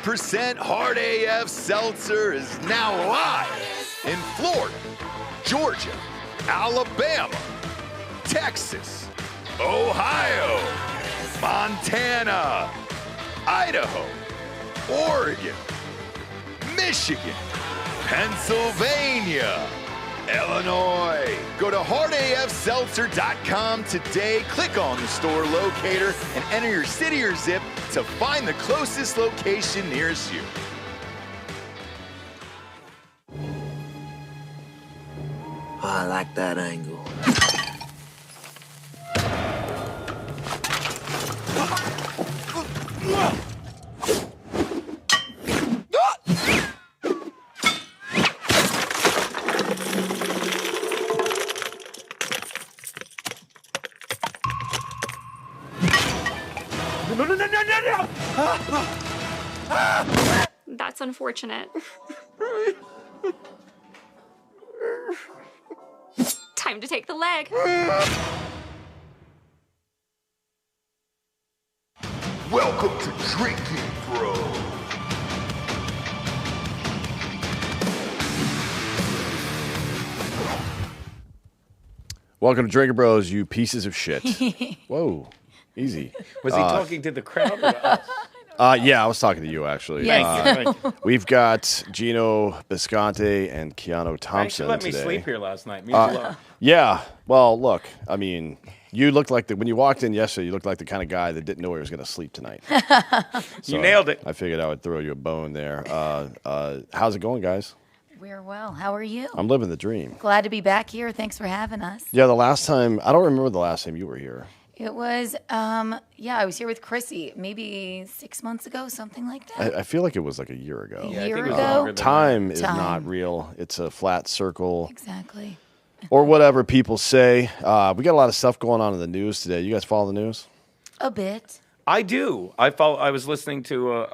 100% hard AF seltzer is now live in Florida, Georgia, Alabama, Texas, Ohio, Montana, Idaho, Oregon, Michigan, Pennsylvania, Illinois. Go to hardafseltzer.com today, click on the store locator, and enter your city or zip to find the closest location nearest you. Oh, I like that angle. That's unfortunate. Time to take the leg. Welcome to Drinkin, Bro. Welcome to Drinkin' Bros, you pieces of shit. Whoa, easy. Was he talking to the crowd or us? Yeah, I was talking to you, actually. Yes. We've got Gino Bisconte and Keanu Thanks for Thompson letting me today. sleep here last night. Means a lot. Yeah, well, look, I mean, you looked like when you walked in yesterday, you looked like the kind of guy that didn't know he was going to sleep tonight. So You nailed it. I figured I would throw you a bone there. How's it going, guys? We're well. How are you? I'm living the dream. Glad to be back here. Thanks for having us. Yeah, the last time, I don't remember the last time you were here. It was, I was here with Chrissy maybe 6 months ago, something like that. I feel like it was like a year ago. A Yeah, I year think it was ago? longer than Time is Time. not real. It's a flat circle. Exactly. Or whatever people say. We got a lot of stuff going on in the news today. You guys follow the news? A bit. I do. I was listening to.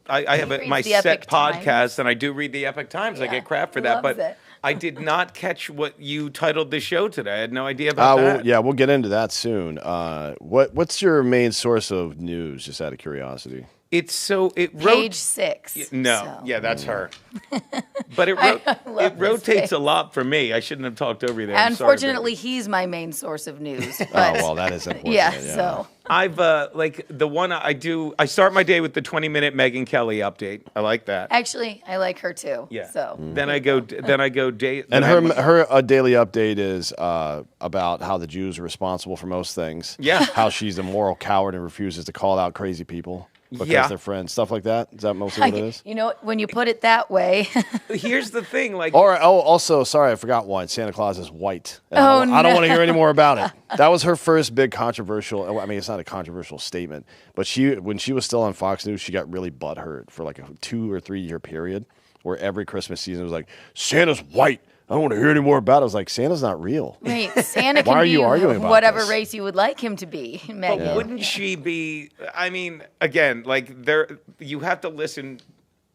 I have reads my the set Epic podcast, Times. and I do read the Epic Times. I Yeah, get crap for that, loves but it. I did not catch what you titled the show today. I had no idea about that. Yeah, we'll get into that soon. What's your main source of news, just out of curiosity? It's so it Page 6. No, so. yeah, that's her. But it love this rotates page. a lot for me. I shouldn't have talked over you there. I'm sorry, Unfortunately, he's my main source of news. But Well, that is important. yeah, so. I've like the one I do. I start my day with the 20-minute Megyn Kelly update. I like that. Actually, I like her too. Yeah. So. Then I go. Day. And then her daily update is about how the Jews are responsible for most things. Yeah. How she's a moral coward and refuses to call out crazy people because Yeah. they're friends. Stuff like that. Is that mostly what it is? You know, when you put it that way. Here's the thing. Like. Also, sorry, I forgot one. Santa Claus is white. And Oh, I don't no. want to hear any more about it. That was her first big controversial. I mean, it's not a controversial statement, but when she was still on Fox News, she got really butthurt for like a 2 or 3 year period where every Christmas season was like, Santa's white. I don't want to hear any more about it. I was like, Santa's not real. Right, Santa Why can are be you arguing about whatever this? race you would like him to be, But Megan. wouldn't she be? I mean, again, like you have to listen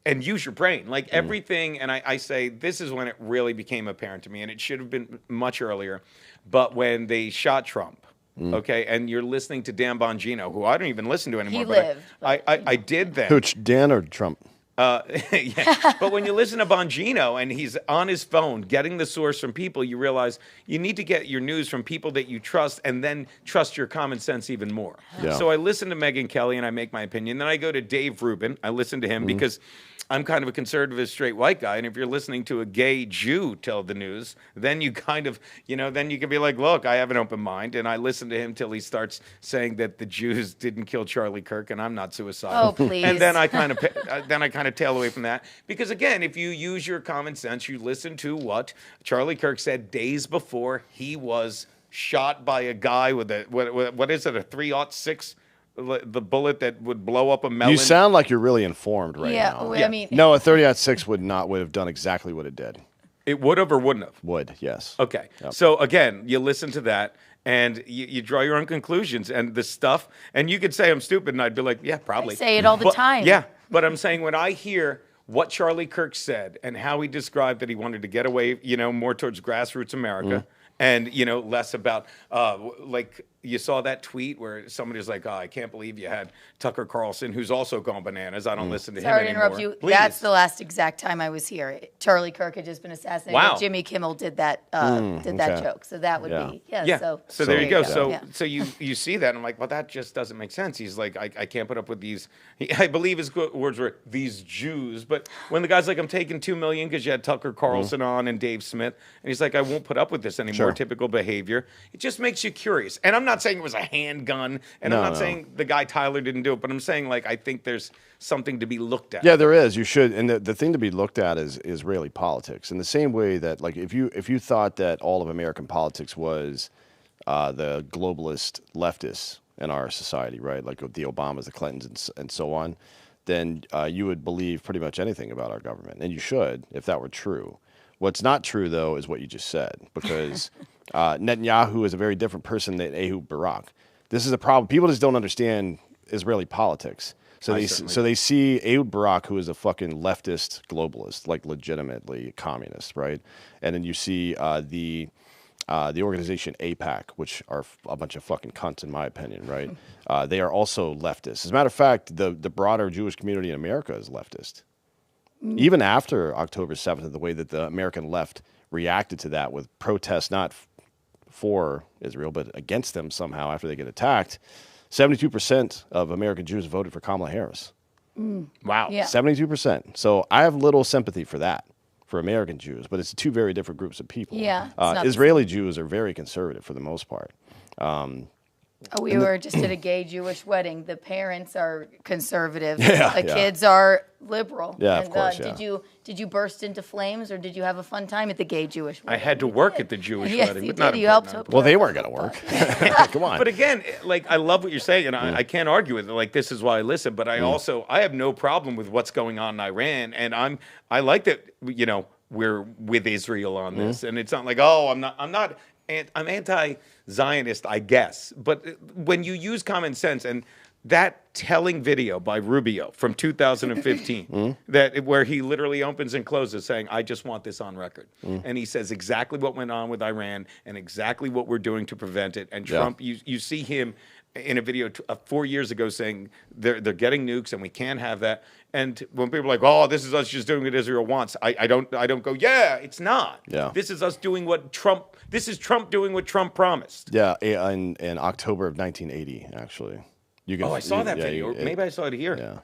and use your brain. Like everything, and I say this is when it really became apparent to me, and it should have been much earlier. But when they shot Trump, okay, and you're listening to Dan Bongino, who I don't even listen to anymore. He but lived, I did then. Hooch, Dan or Trump? Yeah. But when you listen to Bongino and he's on his phone getting the source from people, you realize you need to get your news from people that you trust and then trust your common sense even more. Yeah. So I listen to Megyn Kelly and I make my opinion. Then I go to Dave Rubin. I listen to him because I'm kind of a conservative straight white guy. And if you're listening to a gay Jew tell the news, then you kind of, then you can be like, look, I have an open mind. And I listen to him till he starts saying that the Jews didn't kill Charlie Kirk and I'm not suicidal. Oh, please. And then I kind of tail away from that. Because again, if you use your common sense, you listen to what Charlie Kirk said days before he was shot by a guy with what is it, a 3-06? The bullet that would blow up a melon. You sound like you're really informed right Yeah, now. well, I mean- no, a 30-06 would have done exactly what it did. It would have or wouldn't have? Would, yes. Okay. Yep. So again, you listen to that and you draw your own conclusions and the stuff. And you could say I'm stupid and I'd be like, yeah, probably. I say it all the time. Yeah. But I'm saying when I hear what Charlie Kirk said and how he described that he wanted to get away, more towards grassroots America and, less about you saw that tweet where somebody's like, "Oh, I can't believe you had Tucker Carlson, who's also gone bananas. I don't listen to him Sorry to anymore." interrupt you. Please. That's the last exact time I was here. Charlie Kirk had just been assassinated. Wow. Jimmy Kimmel did that okay. joke. So that would be Yeah. So there you go. So Yeah. so you see that, and I'm like, well, that just doesn't make sense. He's like, I can't put up with these. I believe his words were these Jews. But when the guy's like, I'm taking $2 million because you had Tucker Carlson on and Dave Smith, and he's like, I won't put up with this anymore. Sure. Typical behavior. It just makes you curious. And I'm not saying it was a handgun, and I'm not saying the guy Tyler didn't do it, but I'm saying like I think there's something to be looked at. Yeah, there is. You should, and the thing to be looked at is Israeli politics. In the same way that, like, if you thought that all of American politics was the globalist leftists in our society, right, like the Obamas, the Clintons, and so on, then you would believe pretty much anything about our government, and you should if that were true. What's not true, though, is what you just said, because Netanyahu is a very different person than Ehud Barak. This is a problem. People just don't understand Israeli politics. So they see Ehud Barak, who is a fucking leftist globalist, like legitimately communist, right? And then you see the organization AIPAC, which are a bunch of fucking cunts, in my opinion, right? They are also leftist. As a matter of fact, the broader Jewish community in America is leftist. Even after October 7th, the way that the American left reacted to that with protests not for Israel, but against them somehow after they get attacked, 72% of American Jews voted for Kamala Harris. Wow. Yeah. 72%. So I have little sympathy for that, for American Jews, but it's two very different groups of people. Yeah, it's not the Israeli Jews are very conservative for the most part. We were just at a gay Jewish wedding. The parents are conservative. Yeah, the yeah. kids are liberal. Yeah, of And, course, yeah. Did you burst into flames, or did you have a fun time at the gay Jewish I wedding? had to work at the Jewish Yes, wedding, you but not did. You important, helped. not Well, they weren't going to work. Come on. But again, like I love what you're saying, and I can't argue with it. Like this is why I listen. But I also I have no problem with what's going on in Iran, and I like that we're with Israel on this, and it's not like I'm anti-Zionist, I guess. But when you use common sense and that telling video by Rubio from 2015, where he literally opens and closes saying, I just want this on record. And he says exactly what went on with Iran and exactly what we're doing to prevent it. And Trump, you see him in a video 4 years ago saying they're getting nukes and we can't have that. And when people are like, oh, this is us just doing what Israel wants, I don't go, yeah, it's not. Yeah. This is us doing what this is Trump doing what Trump promised. Yeah, in October of 1980, actually. You can, I saw that video. Maybe I saw it here.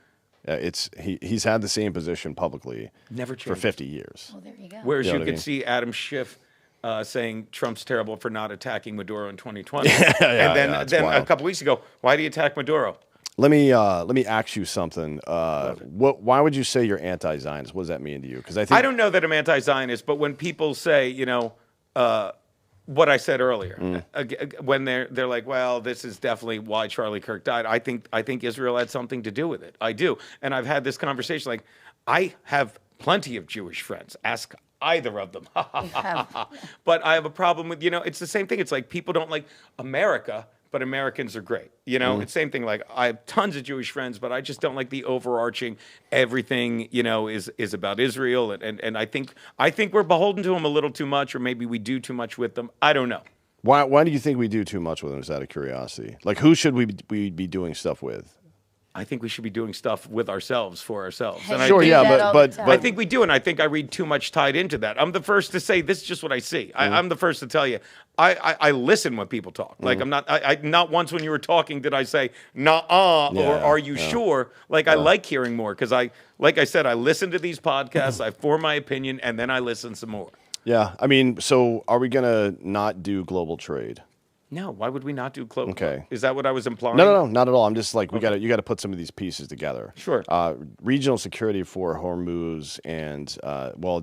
Yeah, he's had the same position publicly Never for changed. 50 years. Well, there you go. Whereas You know you what I could mean? see Adam Schiff saying Trump's terrible for not attacking Maduro in 2020. Yeah, and then a wild. couple weeks ago, why do you attack Maduro? Let me ask you something. Why would you say you're anti-Zionist? What does that mean to you? Because I don't know that I'm anti-Zionist, but when people say, what I said earlier, when they're like, well, this is definitely why Charlie Kirk died. I think Israel had something to do with it. I do, and I've had this conversation. Like, I have plenty of Jewish friends. Ask either of them. But I have a problem with it's the same thing. It's like people don't like America, but Americans are great. It's the same thing. Like I have tons of Jewish friends, but I just don't like the overarching everything. Is about Israel, and I think we're beholden to them a little too much, or maybe we do too much with them. I don't know. Why do you think we do too much with them? Is out of curiosity? Like, who should we be doing stuff with? I think we should be doing stuff with ourselves for ourselves. And Sure, I think, yeah, but I think we do, and I think I read too much tied into that. I'm the first to say this is just what I see. I'm the first to tell you. I listen when people talk. Like I'm not. I not once when you were talking did I say nah or are you sure? Like I like hearing more because like I said, I listen to these podcasts. I form my opinion, and then I listen some more. Yeah, I mean, so are we gonna not do global trade? No, why would we not do global? Okay. Is that what I was implying? No, not at all. I'm just like you got to put some of these pieces together. Sure. Regional security for Hormuz and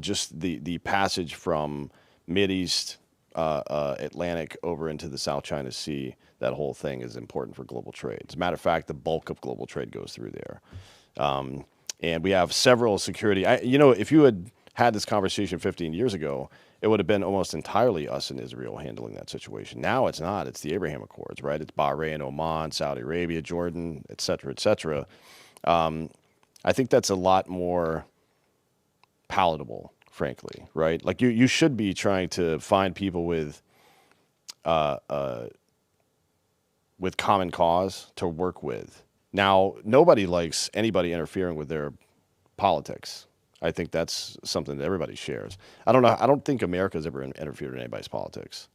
just the passage from Mideast Atlantic over into the South China Sea. That whole thing is important for global trade. As a matter of fact, the bulk of global trade goes through there. And we have several security. If you had this conversation 15 years ago, it would have been almost entirely us and Israel handling that situation. Now it's not. It's the Abraham Accords, right? It's Bahrain, Oman, Saudi Arabia, Jordan, et cetera, et cetera. I think that's a lot more palatable, frankly, right? Like you should be trying to find people with with common cause to work with. Now, nobody likes anybody interfering with their politics. I think that's something that everybody shares. I don't know. I don't think America's ever interfered in anybody's politics,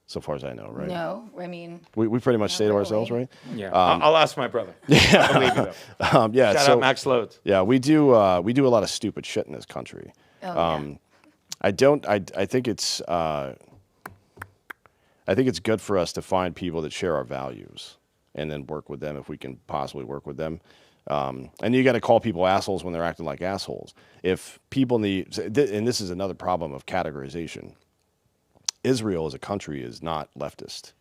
so far as I know, right? No, I mean, We pretty much stay to ourselves, right? Yeah, I'll ask my brother. I'll leave you though. Yeah. Shout out Max Loads. Yeah, we do a lot of stupid shit in this country. yeah. I think it's good for us to find people that share our values and then work with them if we can possibly work with them. And you got to call people assholes when they're acting like assholes. If people need, and this is another problem of categorization. Israel as a country is not leftist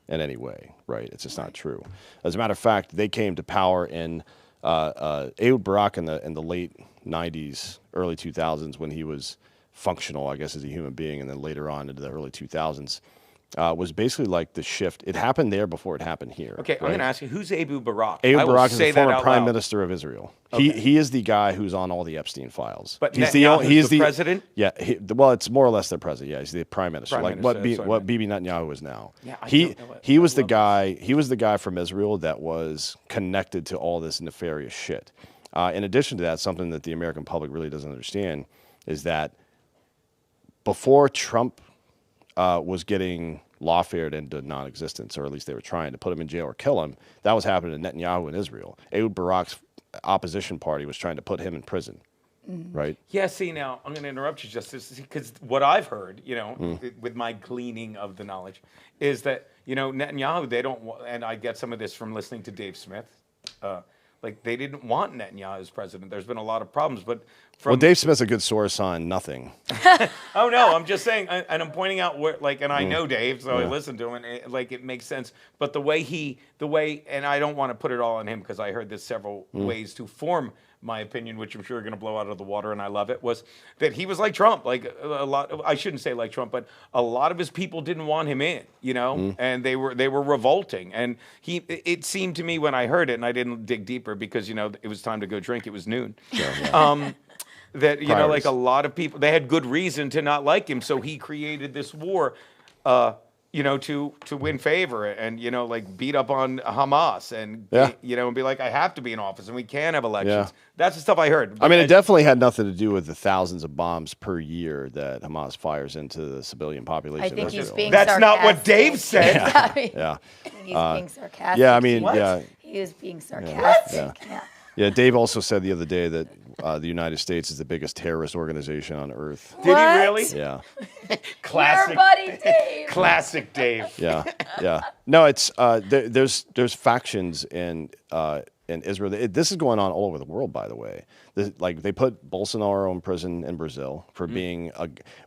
in any way, right? It's just not true. As a matter of fact, they came to power in Ehud Barak in the late 90s, early 2000s when he was functional, I guess, as a human being, and then later on into the early 2000s. Was basically like the shift. It happened there before it happened here. Okay, right? I'm going to ask you, who's Ehud Barak? Ehud I will Barak is say the that former out prime loud. minister of Israel. Okay. He is the guy who's on all the Epstein files. But he's Netanyahu's the president? Yeah. Well, it's more or less the president. Yeah, he's the prime minister. Prime like minister, that's what I what meant. Bibi Netanyahu is now. Yeah, I he don't know what- he was I the love guy. He was the guy from Israel that was connected to all this nefarious shit. In addition to that, something that the American public really doesn't understand is that before Trump was getting lawfared into non-existence, or at least they were trying to put him in jail or kill him. That was happening to Netanyahu in Israel. Ehud Barak's opposition party was trying to put him in prison, right? Yeah, see, now, I'm going to interrupt you just because what I've heard, with my gleaning of the knowledge, is that, Netanyahu, they don't, and I get some of this from listening to Dave Smith, they didn't want Netanyahu as president. There's been a lot of problems, but from... Well, Dave Smith's a good source on nothing. Oh, no, I'm just saying, and I'm pointing out where, and I know Dave, so I listen to him, and it makes sense. But the way, and I don't want to put it all on him because I heard there's several ways to form my opinion, which I'm sure are going to blow out of the water, and I love it, was that he was like Trump. Like a lot, I shouldn't say like Trump, but a lot of his people didn't want him in, and they were revolting. And it seemed to me when I heard it, and I didn't dig deeper because it was time to go drink. It was noon. That Priorities. a lot of people, they had good reason to not like him, so he created this war. To win favor and beat up on Hamas and and be like, I have to be in office and we can't have elections. Yeah. That's the stuff I heard. I mean, it definitely had nothing to do with the thousands of bombs per year that Hamas fires into the civilian population. I think of he's Israel. being That's not what Dave said. Yeah. I think he's being sarcastic. Yeah, I mean, What? yeah. He was being sarcastic. Yeah. Yeah, Dave also said the other day that the United States is the biggest terrorist organization on earth. Did he What? really? Yeah. Classic. Your buddy Dave. Classic Dave. Yeah, yeah. No, it's there's factions in Israel. This is going on all over the world, by the way. They put Bolsonaro in prison in Brazil for being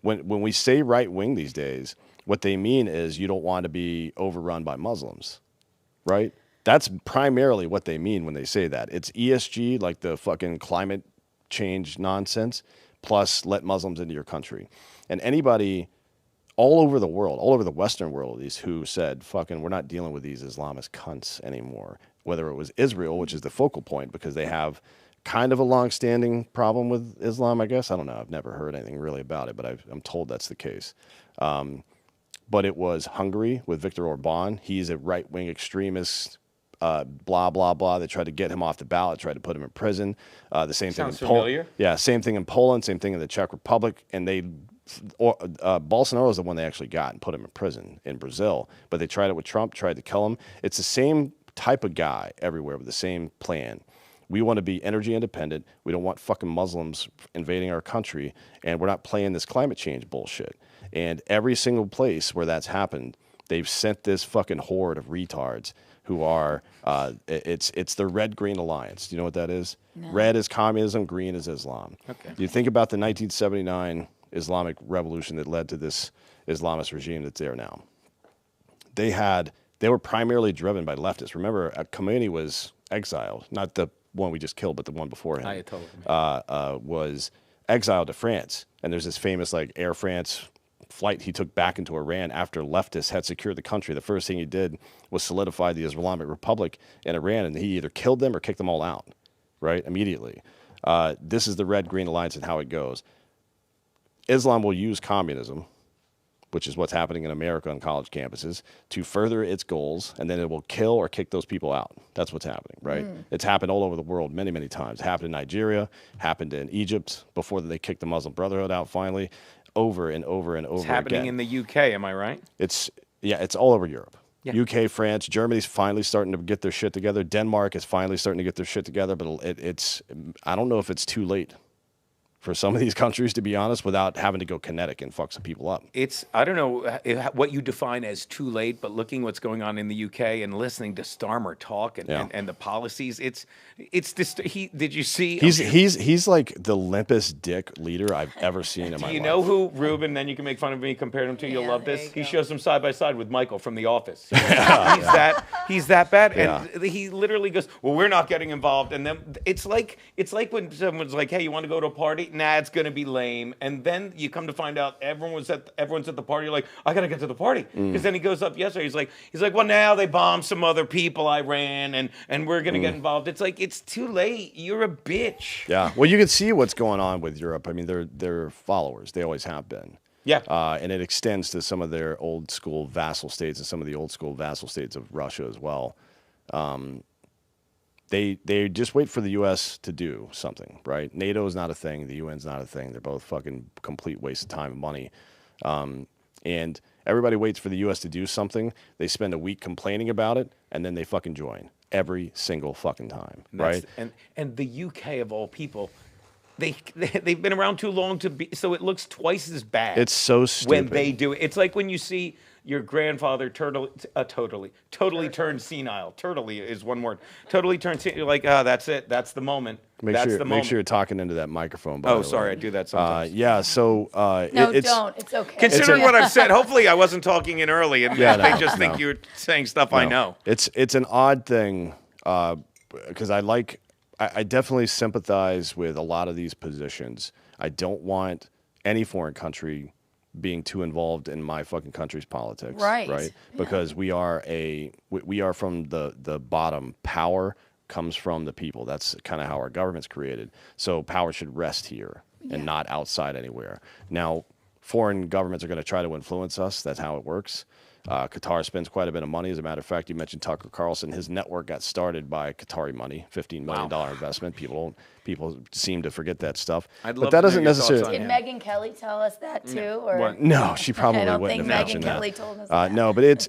when we say right wing these days, what they mean is you don't want to be overrun by Muslims, right? That's primarily what they mean when they say that. It's ESG, like the fucking climate change nonsense, plus let Muslims into your country. And anybody all over the world, all over the Western world, at least, who said, fucking, we're not dealing with these Islamist cunts anymore. Whether it was Israel, which is the focal point, because they have kind of a long-standing problem with Islam, I guess. I don't know. I've never heard anything really about it, but I'm told that's the case. But it was Hungary with Viktor Orban. He's a right-wing extremist, blah, blah, blah. They tried to get him off the ballot, tried to put him in prison. The same Sounds thing in Poland. familiar. Yeah, same thing in Poland, same thing in the Czech Republic. And Bolsonaro is the one they actually got and put him in prison in Brazil. But they tried it with Trump, tried to kill him. It's the same type of guy everywhere with the same plan. We want to be energy independent. We don't want fucking Muslims invading our country. And we're not playing this climate change bullshit. And every single place where that's happened, they've sent this fucking horde of retards who are, it's the Red-Green Alliance. Do you know what that is? No. Red is communism, green is Islam. Okay. You think about the 1979 Islamic revolution that led to this Islamist regime that's there now. They were primarily driven by leftists. Remember, Khomeini was exiled, not the one we just killed, but the one before him. Was exiled to France. And there's this famous Air France flight he took back into Iran after leftists had secured the country. The first thing he did was solidify the Islamic Republic in Iran, and he either killed them or kicked them all out, right, immediately. This is the Red-Green Alliance and how it goes. Islam will use communism which is what's happening in America on college campuses, to further its goals, and then it will kill or kick those people out. That's what's happening, right? It's happened all over the world many, many times. It happened in Nigeria, happened in Egypt before they kicked the Muslim Brotherhood out finally, over and over and over again. It's happening in the UK, am I right? It's all over Europe. Yeah. UK, France, Germany's finally starting to get their shit together. Denmark is finally starting to get their shit together, but I don't know if it's too late for some of these countries, to be honest, without having to go kinetic and fuck some people up. I don't know what you define as too late, but looking what's going on in the UK and listening to Starmer talk and the policies, did you see? He's like the limpest dick leader I've ever seen in my life. Do you know who Ruben? Then you can make fun of me, compared him to. You'll love this. He shows him side by side with Michael from The Office. He's that bad, and he literally goes, "Well, we're not getting involved." And then it's like when someone's like, "Hey, you want to go to a party?" Nah, it's gonna be lame. And then you come to find out everyone's at the party. You're like, I gotta get to the party, because then he goes up yesterday. He's like, well, now they bombed some other people, Iran, and we're gonna get involved. It's like, it's too late. You're a bitch. Yeah. Well, you can see what's going on with Europe. I mean, they're followers. They always have been. Yeah. And it extends to some of their old school vassal states and some of the old school vassal states of Russia as well. They just wait for the U.S. to do something, right? NATO is not a thing. The UN's not a thing. They're both fucking complete waste of time and money. And everybody waits for the U.S. to do something. They spend a week complaining about it, and then they fucking join every single fucking time, right? And the UK, of all people, they've been around too long to be, so it looks twice as bad. It's so stupid when they do it. It's like when you see your grandfather totally turned senile. Totally is one word. Totally turned senile. You're like, that's it. That's the moment. Make sure you're talking into that microphone. By the way. Sorry, I do that sometimes. Yeah. So no, don't. It's okay. Considering what I've said, hopefully I wasn't talking in early, and they just think you're saying stuff I know. It's an odd thing because I definitely sympathize with a lot of these positions. I don't want any foreign country being too involved in my fucking country's politics, right? Yeah. Because we are from the bottom. Power comes from the people. That's kind of how our government's created. So power should rest here and not outside anywhere. Now, foreign governments are going to try to influence us. That's how it works. Qatar spends quite a bit of money. As a matter of fact, you mentioned Tucker Carlson. His network got started by Qatari money, $15 million investment. People seem to forget that stuff. But that doesn't necessarily. Did Megyn Kelly tell us that too? No. Or? No, she probably I don't wouldn't think have Megyn mentioned Kelly that. told us that. No, but it's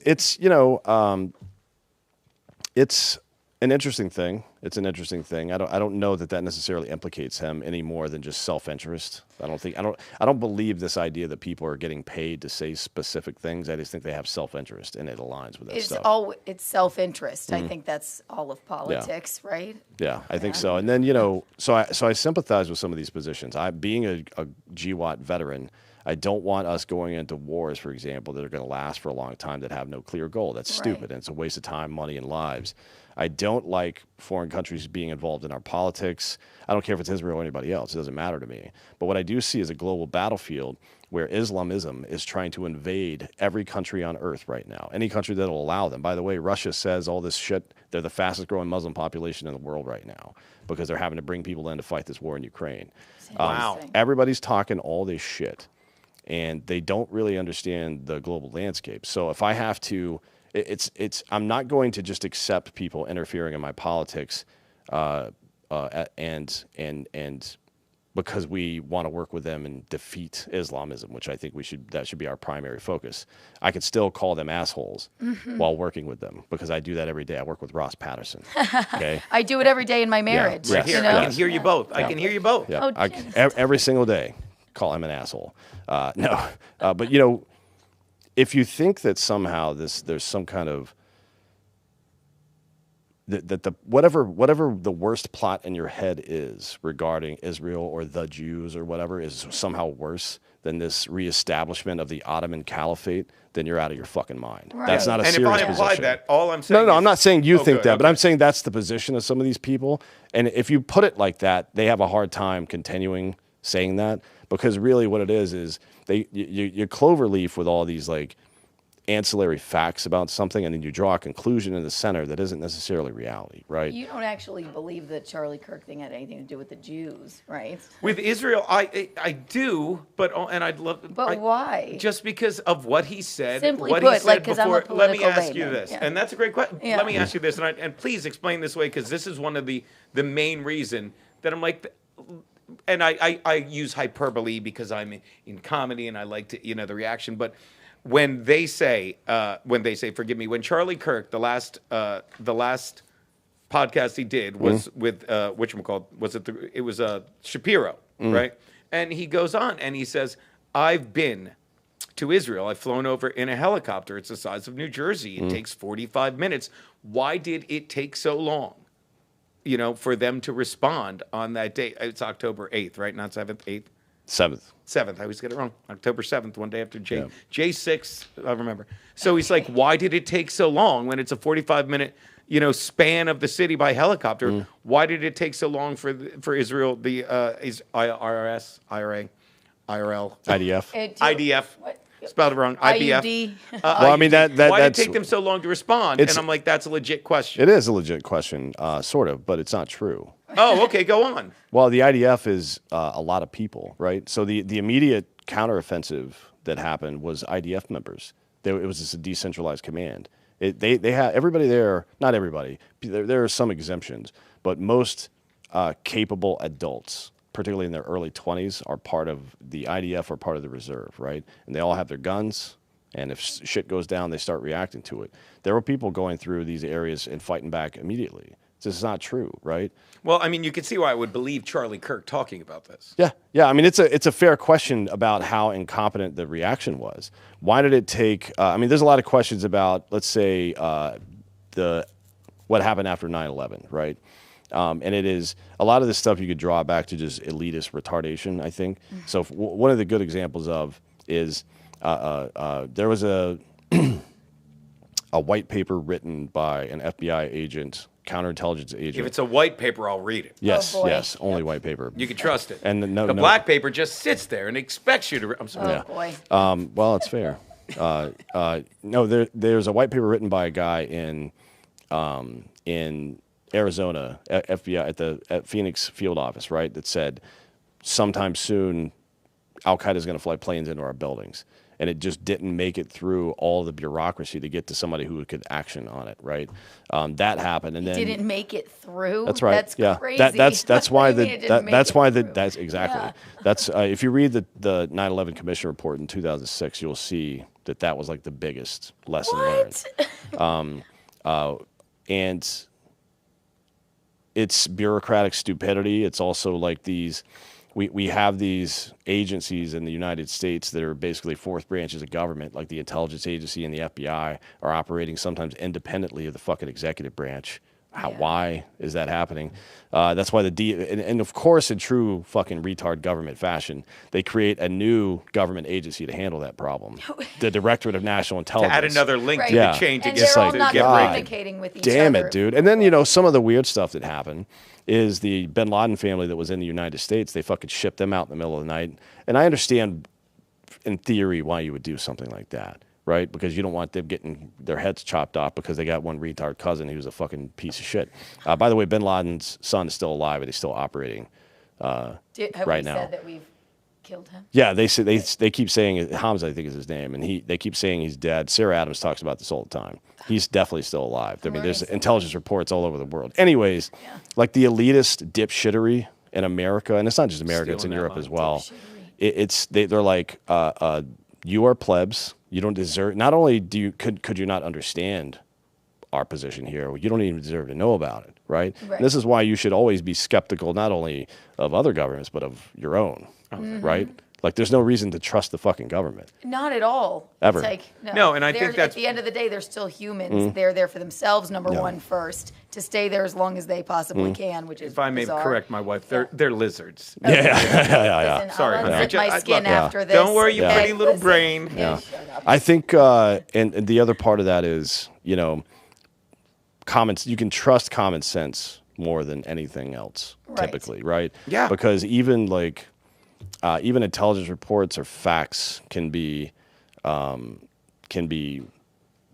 it's an interesting thing. It's an interesting thing. I don't know that necessarily implicates him any more than just self-interest. I don't believe this idea that people are getting paid to say specific things. I just think they have self-interest, and it aligns with that stuff. It's self-interest. I think that's all of politics, right? Yeah, I think so. And then so I sympathize with some of these positions. Being a GWAT veteran, I don't want us going into wars, for example, that are going to last for a long time that have no clear goal. That's stupid, and it's a waste of time, money, and lives. I don't like foreign countries being involved in our politics. I don't care if it's Israel or anybody else. It doesn't matter to me. But what I do see is a global battlefield where Islamism is trying to invade every country on earth right now, any country that will allow them. By the way, Russia says all this shit. They're the fastest growing Muslim population in the world right now because they're having to bring people in to fight this war in Ukraine. Wow. Everybody's talking all this shit, and they don't really understand the global landscape. So if I have to... I'm not going to just accept people interfering in my politics, and because we want to work with them and defeat Islamism, which I think that should be our primary focus. I could still call them assholes while working with them because I do that every day. I work with Ross Patterson. Okay, I do it every day in my marriage. Yes. You know? I can hear you both. I can hear you both. Yeah. Every single day, call him an asshole. But if you think that somehow there's some kind of whatever the worst plot in your head is regarding Israel or the Jews or whatever is somehow worse than this reestablishment of the Ottoman Caliphate, then you're out of your fucking mind. Right. That's not a serious position. And if I implied that, all I'm saying No, I'm not saying you think that, but I'm saying that's the position of some of these people. And if you put it like that, they have a hard time continuing saying that because really what it is you cloverleaf with all these like ancillary facts about something, and then you draw a conclusion in the center that isn't necessarily reality, right? You don't actually believe the Charlie Kirk thing had anything to do with the Jews, right? With Israel, I do, and I'd love. But why? Just because of what he said. Simply what put, he said like, 'cause I'm a before. Let me political ask you layman. this, Yeah. and that's a great question. Yeah. Let me ask you this, and please explain this way, because this is one of the main reason that I'm like. And I use hyperbole because I'm in comedy and I like to, the reaction. But when they say, forgive me, when Charlie Kirk, the last podcast he did was with, whatchamacallit, it was Shapiro, right? And he goes on and he says, I've been to Israel. I've flown over in a helicopter. It's the size of New Jersey. It takes 45 minutes. Why did it take so long? For them to respond on that date. It's October 8th, right? Not 7th, 8th? 7th. I always get it wrong. October 7th, one day after J6, I remember. So he's like, why did it take so long when it's a 45-minute, span of the city by helicopter? Why did it take so long for Israel, the IRS, IRA, IRL? IDF. IDF. What? Spelled it wrong. IBF. IUD. Well, I mean, Why did that's... it take them so long to respond? And I'm like, that's a legit question. It is a legit question, sort of, but it's not true. Oh, okay, go on. Well, the IDF is a lot of people, right? So the immediate counteroffensive that happened was IDF members. It was just a decentralized command. They had everybody there, not everybody. There are some exemptions, but most capable adults, particularly in their early 20s, are part of the IDF or part of the reserve, right? And they all have their guns, and if shit goes down, they start reacting to it. There were people going through these areas and fighting back immediately. This is not true, right? Well, I mean, you can see why I would believe Charlie Kirk talking about this. Yeah. I mean, it's a fair question about how incompetent the reaction was. Why did it take? There's a lot of questions about, let's say, what happened after 9/11, right? And it is a lot of this stuff you could draw back to just elitist retardation, I think. So one of the good examples of is there was a white paper written by an FBI agent, counterintelligence agent. If it's a white paper, I'll read it. Yes, Oh, boy. yes, only white paper. You can trust it. And the black paper just sits there and expects you to. I'm sorry. Oh, boy. Well, it's fair. No, there's a white paper written by a guy in Arizona, FBI at Phoenix field office, right? That said, sometime soon, Al Qaeda is going to fly planes into our buildings, and it just didn't make it through all the bureaucracy to get to somebody who could action on it, right? That happened, and then Didn't make it through. That's right. That's crazy. That's why What do you mean it didn't make it through? that's exactly. Yeah. That's if you read the 9/11 Commission report in 2006, you'll see that was like the biggest lesson learned. And it's bureaucratic stupidity. It's also like we have these agencies in the United States that are basically fourth branches of government, like the intelligence agency and the FBI are operating sometimes independently of the fucking executive branch. Why is that happening? That's why and of course, in true fucking retard government fashion, they create a new government agency to handle that problem. The Directorate of National Intelligence. To add another link Right. to Yeah. the chain to And get they're all to not get God. communicating with each Damn other. it, dude. And then, some of the weird stuff that happened is the bin Laden family that was in the United States, they fucking shipped them out in the middle of the night. And I understand, in theory, why you would do something like that, right? Because you don't want them getting their heads chopped off because they got one retard cousin who's a fucking piece of shit. By the way, bin Laden's son is still alive and he's still operating Have right we now. said that we've killed him? Yeah, they keep saying Hamza, I think is his name, and they keep saying he's dead. Sarah Adams talks about this all the time. He's definitely still alive. I mean, there's intelligence reports all over the world. Anyways, like the elitist dipshittery in America, and it's not just America; it's in Europe as well. They're like, you are plebs. You don't deserve. Not only could you not understand our position here, you don't even deserve to know about it, right? This is why you should always be skeptical, not only of other governments but of your own, right? Like, there's no reason to trust the fucking government. Not at all. Ever. It's like, No, and I think at the end of the day, they're still humans. They're there for themselves, number one, first, to stay there as long as they possibly can, which is If I may bizarre. correct my wife, they're lizards. Yeah. Listen, Sorry, I'll man. unzip my skin Look, after this. Don't worry, you Okay, pretty little listen. brain. Yeah, shut up. I think, and the other part of that is, you can trust common sense more than anything else, typically, right? Yeah. Because even intelligence reports or facts can be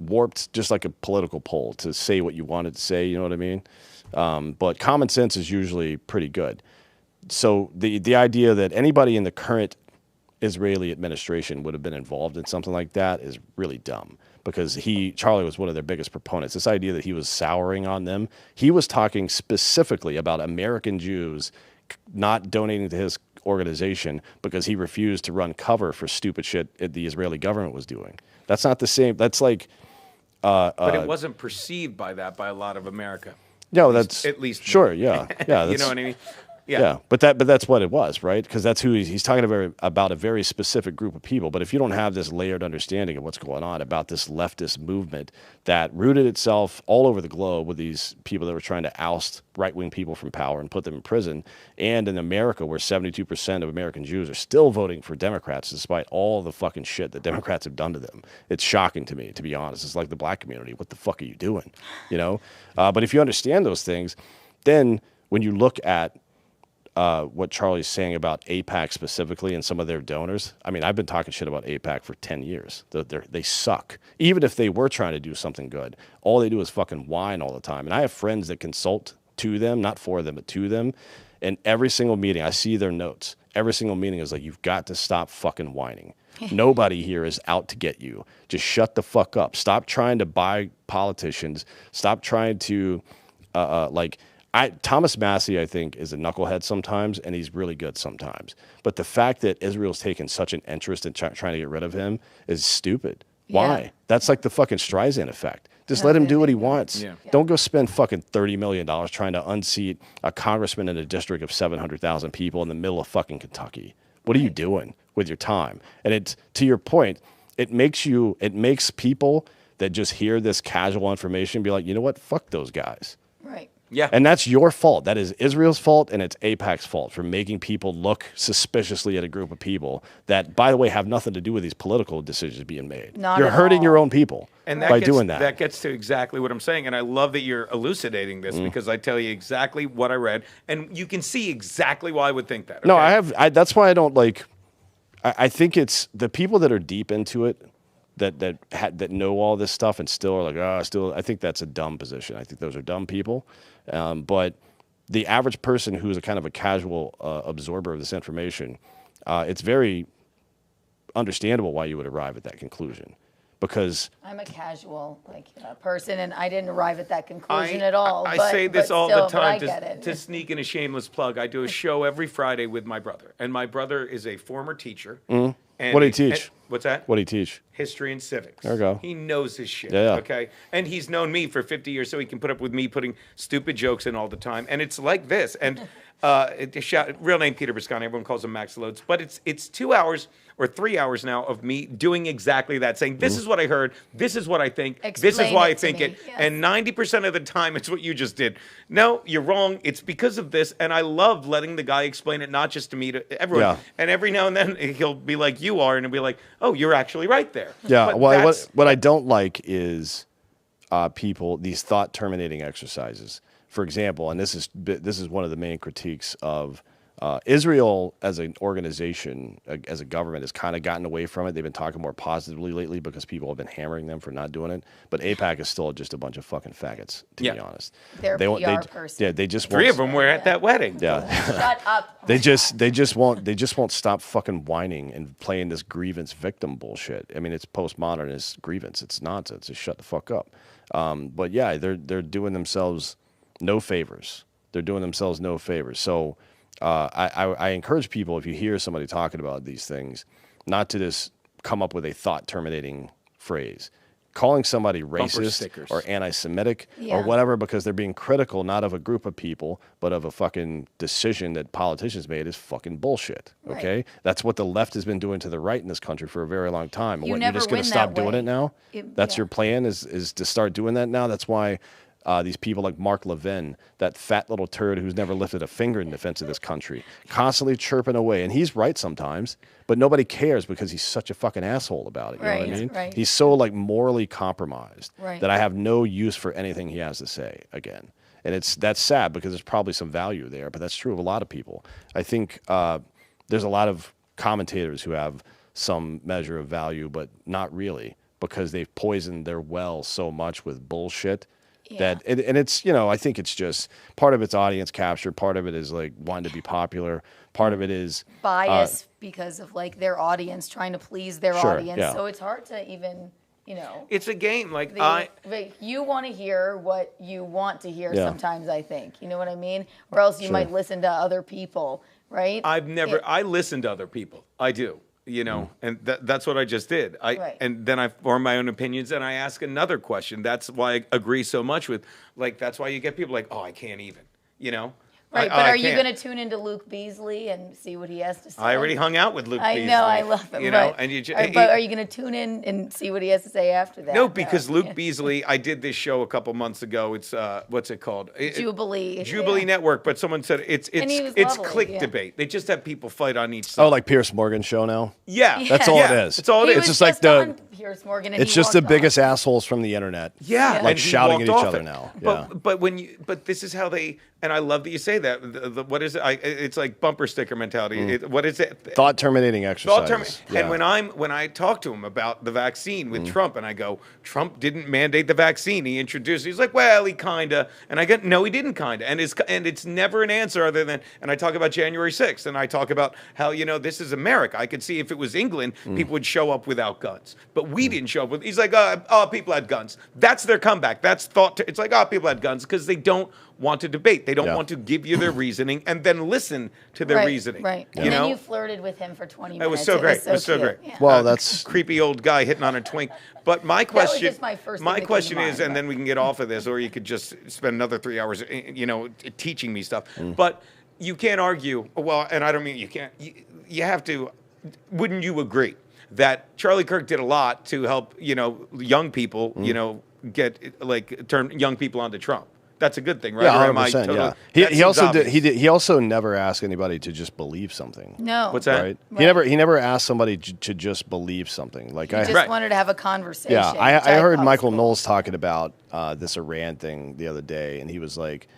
warped, just like a political poll, to say what you wanted to say. You know what I mean? But common sense is usually pretty good. So the idea that anybody in the current Israeli administration would have been involved in something like that is really dumb, because Charlie was one of their biggest proponents. This idea that he was souring on them. He was talking specifically about American Jews not donating to his organization because he refused to run cover for stupid shit that the Israeli government was doing. That's not the same. That's like... but it wasn't perceived by a lot of America. No, that's... At least... Sure, yeah. Yeah, you know what I mean? Yeah, but that's what it was, right? Because that's who he's talking about, a very specific group of people. But if you don't have this layered understanding of what's going on about this leftist movement that rooted itself all over the globe with these people that were trying to oust right-wing people from power and put them in prison, and in America where 72% of American Jews are still voting for Democrats despite all the fucking shit that Democrats have done to them, it's shocking to me, to be honest. It's like the black community. What the fuck are you doing? You know? But if you understand those things, then when you look at what Charlie's saying about AIPAC specifically and some of their donors. I mean, I've been talking shit about AIPAC for 10 years. They suck. Even if they were trying to do something good, all they do is fucking whine all the time. And I have friends that consult to them, not for them, but to them. And every single meeting, I see their notes. Every single meeting is like, you've got to stop fucking whining. Nobody here is out to get you. Just shut the fuck up. Stop trying to buy politicians. Stop trying to, Thomas Massey, I think, is a knucklehead sometimes, and he's really good sometimes. But the fact that Israel's taken such an interest in trying to get rid of him is stupid. Why? Yeah. That's like the fucking Streisand effect. Just let him do what he wants. Yeah. Don't go spend fucking $30 million trying to unseat a congressman in a district of 700,000 people in the middle of fucking Kentucky. What are you doing with your time? And it's, to your point, it makes people that just hear this casual information be like, you know what? Fuck those guys. Right. Yeah. And that's your fault. That is Israel's fault, and it's AIPAC's fault for making people look suspiciously at a group of people that, by the way, have nothing to do with these political decisions being made. You're hurting your own people by doing that. That gets to exactly what I'm saying, and I love that you're elucidating this because I tell you exactly what I read, and you can see exactly why I would think that. Okay? No, that's why I don't like. I think it's the people that are deep into it that know all this stuff and still are like, I think that's a dumb position. I think those are dumb people. But the average person who's a kind of a casual absorber of this information, it's very understandable why you would arrive at that conclusion. Because I'm a casual person, and I didn't arrive at that conclusion at all. I say this all the time to sneak in a shameless plug. I do a show every Friday with my brother, and my brother is a former teacher. And what do you teach? What's that? What do you teach? History and civics. There we go. He knows his shit. Yeah. Okay. And he's known me for 50 years, so he can put up with me putting stupid jokes in all the time. And it's like this. And real name Peter Biscani. Everyone calls him Max Loads. But it's 2 hours or 3 hours now of me doing exactly that, saying this is what I heard, this is what I think, this is why I think it. Yes. And 90% of the time, it's what you just did. No, you're wrong. It's because of this. And I love letting the guy explain it, not just to me, to everyone. Yeah. And every now and then he'll be like, you are, and he'll be like, oh, you're actually right there. Yeah. But Well, what I don't like is these thought terminating exercises. For example, and this is one of the main critiques of Israel as an organization, as a government, has kind of gotten away from it. They've been talking more positively lately because people have been hammering them for not doing it. But AIPAC is still just a bunch of fucking faggots, to be honest. Their PR person. Yeah, they just Three won't, of them were at that wedding. Yeah. Shut up. They just won't stop fucking whining and playing this grievance victim bullshit. I mean, it's postmodernist grievance. It's nonsense. Just shut the fuck up. But yeah, they're doing themselves no favors. They're doing themselves no favors. So I encourage people, if you hear somebody talking about these things, not to just come up with a thought terminating phrase. Calling somebody racist or anti-Semitic or whatever because they're being critical not of a group of people but of a fucking decision that politicians made is fucking bullshit. Okay, Right. That's what the left has been doing to the right in this country for a very long time. You What, never you're just going win to stop that doing way. it now? That's your plan is to start doing that now. That's why these people like Mark Levin, that fat little turd who's never lifted a finger in defense of this country, constantly chirping away. And he's right sometimes, but nobody cares because he's such a fucking asshole about it. You know what I mean? Right. He's so like morally compromised Right. that I have no use for anything he has to say again. And that's sad because there's probably some value there, but that's true of a lot of people. I think there's a lot of commentators who have some measure of value, but not really. because they've poisoned their well so much with bullshit. Yeah. And it's, you know, I think it's just part of it's audience capture, part of it is like wanting to be popular, part of it is bias because of like their audience, trying to please their Sure, audience. yeah. So it's hard to even, you know. It's a game. Like You want to hear what you want to hear Yeah. sometimes, I think. You know what I mean? Or else you Sure. might listen to other people, right? I listen to other people. I do. You know, and that's what I just did. Right. And then I form my own opinions and I ask another question. That's why I agree so much with, like, that's why you get people like, oh, I can't even, you know? Right, but I are you can't. going to tune into Luke Beasley and see what he has to say? I already hung out with Luke I Beasley. know, I love him. You know, but, and you but are you going to tune in and see what he has to say after that? No, because Luke Beasley, I did this show a couple months ago. It's what's it called? Jubilee. Jubilee Yeah. Network. But someone said it's And he was it's lovely, click yeah. debate. They just have people fight on each side. oh, like Pierce Morgan's show now. yeah, That's all yeah, it is. That's all it He is. was just like on Piers Morgan and It's he just the walked biggest off. assholes from the internet. Yeah, Yeah. Like and he shouting at walked each off other it. now. But this is how they. And I love that you say that. What is it? It's like bumper sticker mentality. What is it? Thought terminating exercises. Yeah. And when I talk to him about the vaccine with Trump, and I go, Trump didn't mandate the vaccine. He introduced. He's like, well, he kinda. And I go, no, he didn't kinda. And it's never an answer other than. And I talk about January 6th, and I talk about how this is America. I could see if it was England, people would show up without guns, but we didn't show up with. He's like, oh, people had guns. That's their comeback. That's thought. It's like, oh, people had guns because they don't want to debate. They don't Yeah. want to give you their reasoning and then listen to their reasoning. Right. You And know? then you flirted with him for 20 minutes. It was so great. It was so cute. great. Yeah. Well, that's creepy old guy hitting on a twink. But my was question, just my first thing that came to question mind, is, and but- then we can get off of this, or you could just spend another 3 hours, teaching me stuff. Mm. But you can't argue. Well, and I don't mean you can't. You have to. Wouldn't you agree that Charlie Kirk did a lot to help young people, Mm. turn young people onto Trump? That's a good thing, right? yeah, Or am I 100%. totally- Yeah. that He seems also did. obvious. He also never asked anybody to just believe something. No. What's that? Right? Right. He never asked somebody to just believe something. Like He I just Right. wanted to have a conversation. Yeah, which I heard thought Michael was cool. Knowles talking about this Iran thing the other day, and he was like,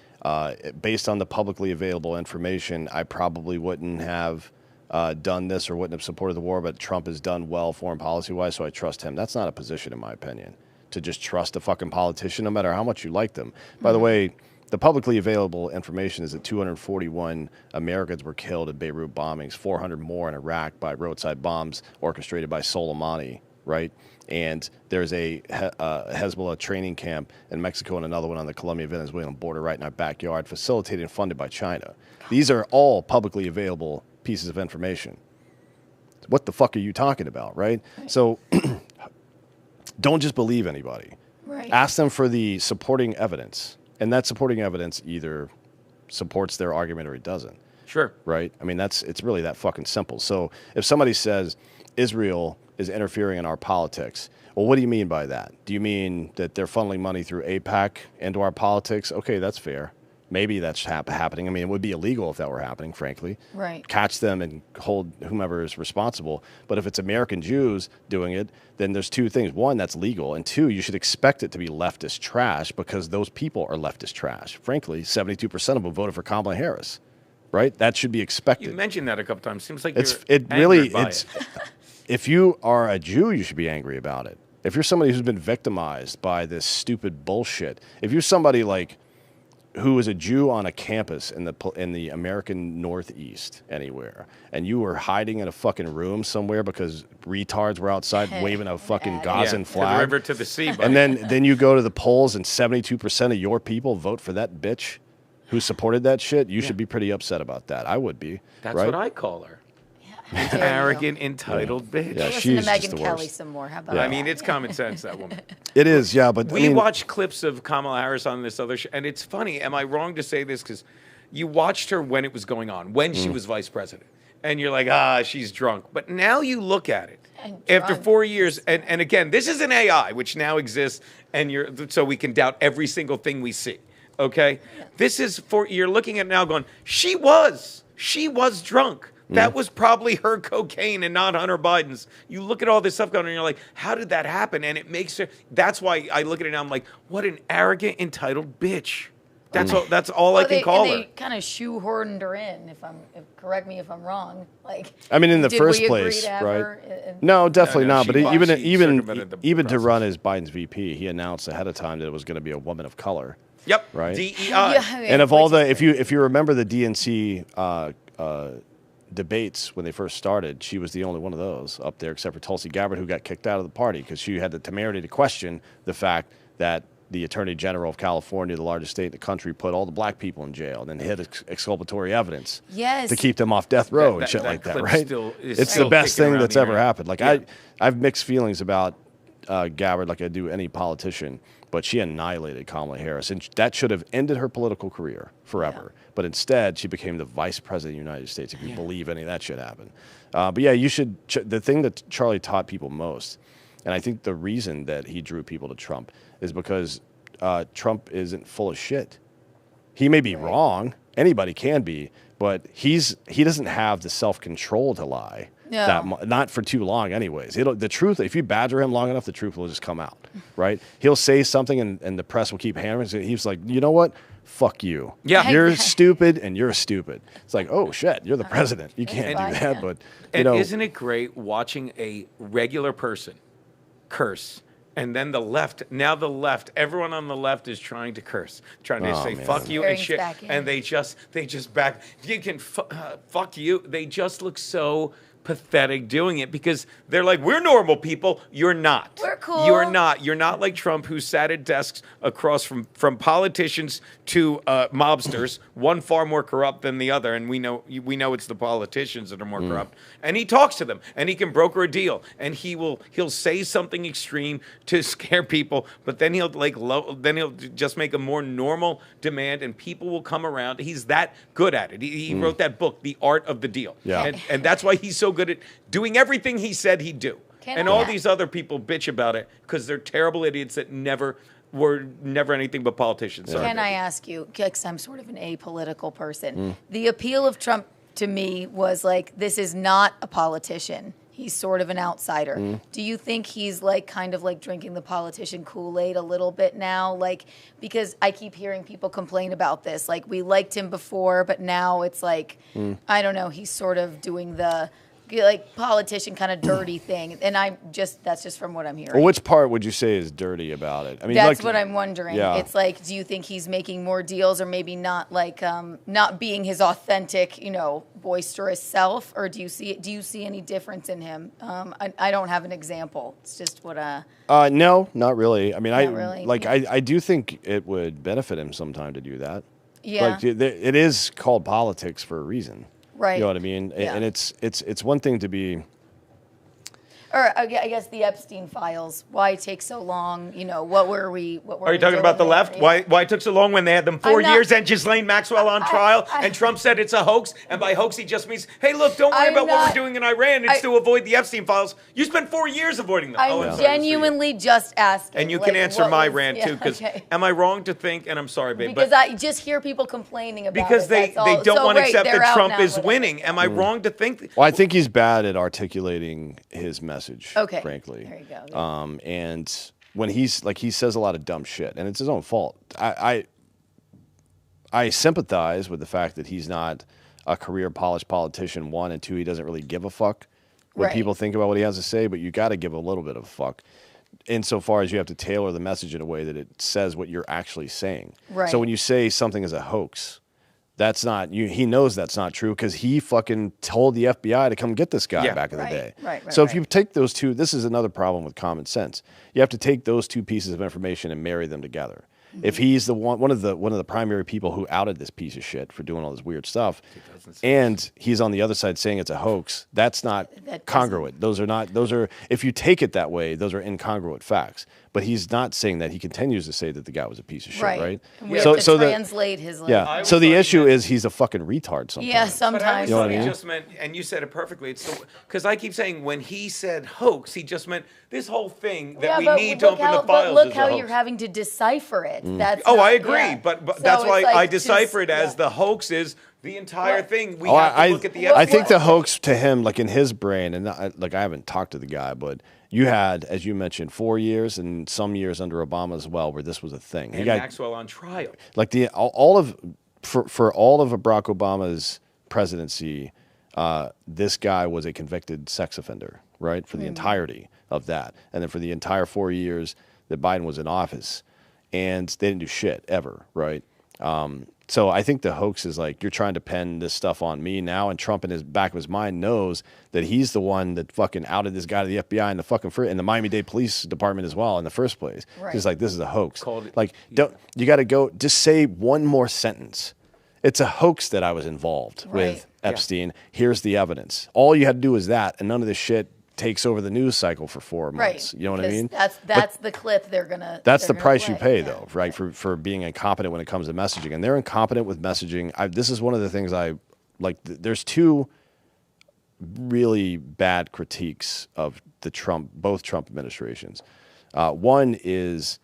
based on the publicly available information, I probably wouldn't have done this or wouldn't have supported the war, but Trump has done well foreign policy-wise, so I trust him. That's not a position, in my opinion, to just trust a fucking politician, no matter how much you like them. By the way, the publicly available information is that 241 Americans were killed in Beirut bombings, 400 more in Iraq by roadside bombs orchestrated by Soleimani, right? And there's a Hezbollah training camp in Mexico and another one on the Colombia-Venezuelan border right in our backyard, facilitated and funded by China. These are all publicly available pieces of information. What the fuck are you talking about, right? So don't just believe anybody. Right. Ask them for the supporting evidence. And that supporting evidence either supports their argument or it doesn't. Sure. Right? I mean, it's really that fucking simple. So if somebody says Israel is interfering in our politics, well, what do you mean by that? Do you mean that they're funneling money through AIPAC into our politics? Okay, that's fair. Maybe that's happening. I mean, it would be illegal if that were happening, frankly. Right. Catch them and hold whomever is responsible. But if it's American Jews doing it, then there's two things. One, that's legal. And two, you should expect it to be leftist trash because those people are leftist trash. Frankly, 72% of them voted for Kamala Harris, right? That should be expected. You mentioned that a couple times. Seems like If you are a Jew, you should be angry about it. If you're somebody who's been victimized by this stupid bullshit, if you're somebody like who is a Jew on a campus in the American Northeast anywhere, and you were hiding in a fucking room somewhere because retards were outside waving a fucking Gazan from flag, the river to the sea, buddy. and then you go to the polls and 72% of your people vote for that bitch who supported that shit, you should be pretty upset about that. I would be. That's right? what I call her. How dare you. Arrogant, entitled bitch. Yeah, Listen she's to Megyn just the Kelly worst. some more. How about I that? mean, it's common sense, that woman. It is, yeah, but We watched clips of Kamala Harris on this other show, and it's funny. Am I wrong to say this? Because you watched her when it was going on, when she was vice president, and you're like, she's drunk. But now you look at it And after drunk. 4 years, and again, this is an AI which now exists, and so we can doubt every single thing we see. Okay, this is you're looking at it now, going, she was drunk. That was probably her cocaine and not Hunter Biden's. You look at all this stuff going on and you're like, how did that happen? And it makes her, that's why I look at it now, I'm like, what an arrogant, entitled bitch. That's all I can call her. They kind of shoehorned her in. Correct me if I'm wrong. Like, I mean, in the did first we agree place, to have right? her No, definitely No, not. she But was. She circumvented the even to process. run as Biden's VP, he announced ahead of time that it was going to be a woman of color. Yep. Right. DEI. And of all the, if you remember the DNC debates when they first started, she was the only one of those up there, except for Tulsi Gabbard, who got kicked out of the party because she had the temerity to question the fact that the Attorney General of California, the largest state in the country, put all the black people in jail and then hid exculpatory evidence to keep them off death row and shit like that, right? It's the best thing that's ever happened. Like I have mixed feelings about Gabbard, like I do any politician, but she annihilated Kamala Harris, and that should have ended her political career forever. But instead, she became the vice president of the United States, if you believe any of that shit happened. But yeah, you should. The thing that Charlie taught people most, and I think the reason that he drew people to Trump is because Trump isn't full of shit. He may be wrong. Anybody can be, but he doesn't have the self-control to lie. Not for too long, anyways. The truth, if you badger him long enough, the truth will just come out, right? He'll say something, and the press will keep hammering. So he's like, you know what? Fuck you. Yeah. You're stupid, and you're stupid. It's like, oh shit, you're the president. You can't do that. But isn't it great watching a regular person curse? And then the left, everyone on the left is trying to curse, trying to say fuck you and shit. And they just back. You can fuck you. They just look so pathetic doing it because they're like, we're normal people. You're not. We're cool. You're not. You're not like Trump, who sat at desks across from politicians to mobsters, one far more corrupt than the other. And we know it's the politicians that are more corrupt. And he talks to them, and he can broker a deal, and he'll say something extreme to scare people, but then he'll just make a more normal demand, and people will come around. He's that good at it. He wrote that book, The Art of the Deal. Yeah. And that's why he's so good at doing everything he said he'd do. All these other people bitch about it because they're terrible idiots that were never anything but politicians. Yeah. Can I ask you, because I'm sort of an apolitical person, the appeal of Trump to me was like, this is not a politician. He's sort of an outsider. Do you think he's like kind of like drinking the politician Kool-Aid a little bit now? Like, because I keep hearing people complain about this. Like, we liked him before, but now it's like, I don't know, he's sort of doing the like politician kind of dirty thing, and that's just from what I'm hearing. Well, which part would you say is dirty about it? I mean, that's what I'm wondering. Yeah. It's like, do you think he's making more deals, or maybe not like not being his authentic, boisterous self, or do you see any difference in him? I don't have an example. It's just what no, not really. I mean, really. I do think it would benefit him sometime to do that. Yeah. Like, it is called politics for a reason. Right. You know what I mean? Yeah. And it's one thing to be. Or I guess the Epstein files. Why take so long? What were we? Are you talking about the left? Why it took so long when they had them 4 years and Ghislaine Maxwell on trial, and Trump said it's a hoax, and by hoax he just means, hey, look, don't worry about what we're doing in Iran. It's to avoid the Epstein files. You spent 4 years avoiding them. I'm genuinely just asking. And you can answer my rant too, because am I wrong to think? And I'm sorry, babe, because I just hear people complaining about because it. they don't want to accept that Trump is winning. Am I wrong to think? Well, I think he's bad at articulating his message. Okay. Frankly. There you go. And when he says a lot of dumb shit, and it's his own fault. I sympathize with the fact that he's not a career polished politician, one, and two, he doesn't really give a fuck what people think about what he has to say, but you got to give a little bit of a fuck insofar as you have to tailor the message in a way that it says what you're actually saying. Right. So when you say something is a hoax, that's not he knows that's not true because he fucking told the FBI to come get this guy back in the day. Right. So if you take those two, this is another problem with common sense. You have to take those two pieces of information and marry them together. If he's the one of the primary people who outed this piece of shit for doing all this weird stuff, and he's on the other side saying it's a hoax, that's not congruent. Those are if you take it that way, those are incongruent facts. But he's not saying that. He continues to say that the guy was a piece of shit, right? We have to translate his. Yeah. So the issue is he's a fucking retard sometimes. Yeah, sometimes. But he just meant, and you said it perfectly. It's because I keep saying when he said hoax, he just meant this whole thing that we need to open the files. But look how is a you're having to decipher it. That's I agree. But that's why I decipher it as the hoax is The entire thing, we Oh, have to look at the I think FBI. the hoax to him, like in his brain, and I haven't talked to the guy, but you had, as you mentioned, 4 years and some years under Obama as well, where this was a thing. And Maxwell on trial. Like all of for all of Barack Obama's presidency, this guy was a convicted sex offender, right? For the entirety of that, and then for the entire 4 years that Biden was in office, and they didn't do shit ever, right? So I think the hoax is like, you're trying to pen this stuff on me now, and Trump in his back of his mind knows that he's the one that fucking outed this guy to the FBI and the fucking and the Miami-Dade Police Department as well in the first place. Right. He's like, this is a hoax. Called- Like, you got to go, just say one more sentence. It's a hoax that I was involved with Epstein. Here's the evidence. All you had to do is that, and none of this shit takes over the news cycle for 4 months. Right. You know what I mean? That's the clip they're gonna. That's the price you play. pay, though, right? For being incompetent when it comes to messaging, and they're incompetent with messaging. This is one of the things I like. There's two really bad critiques of both Trump administrations. One is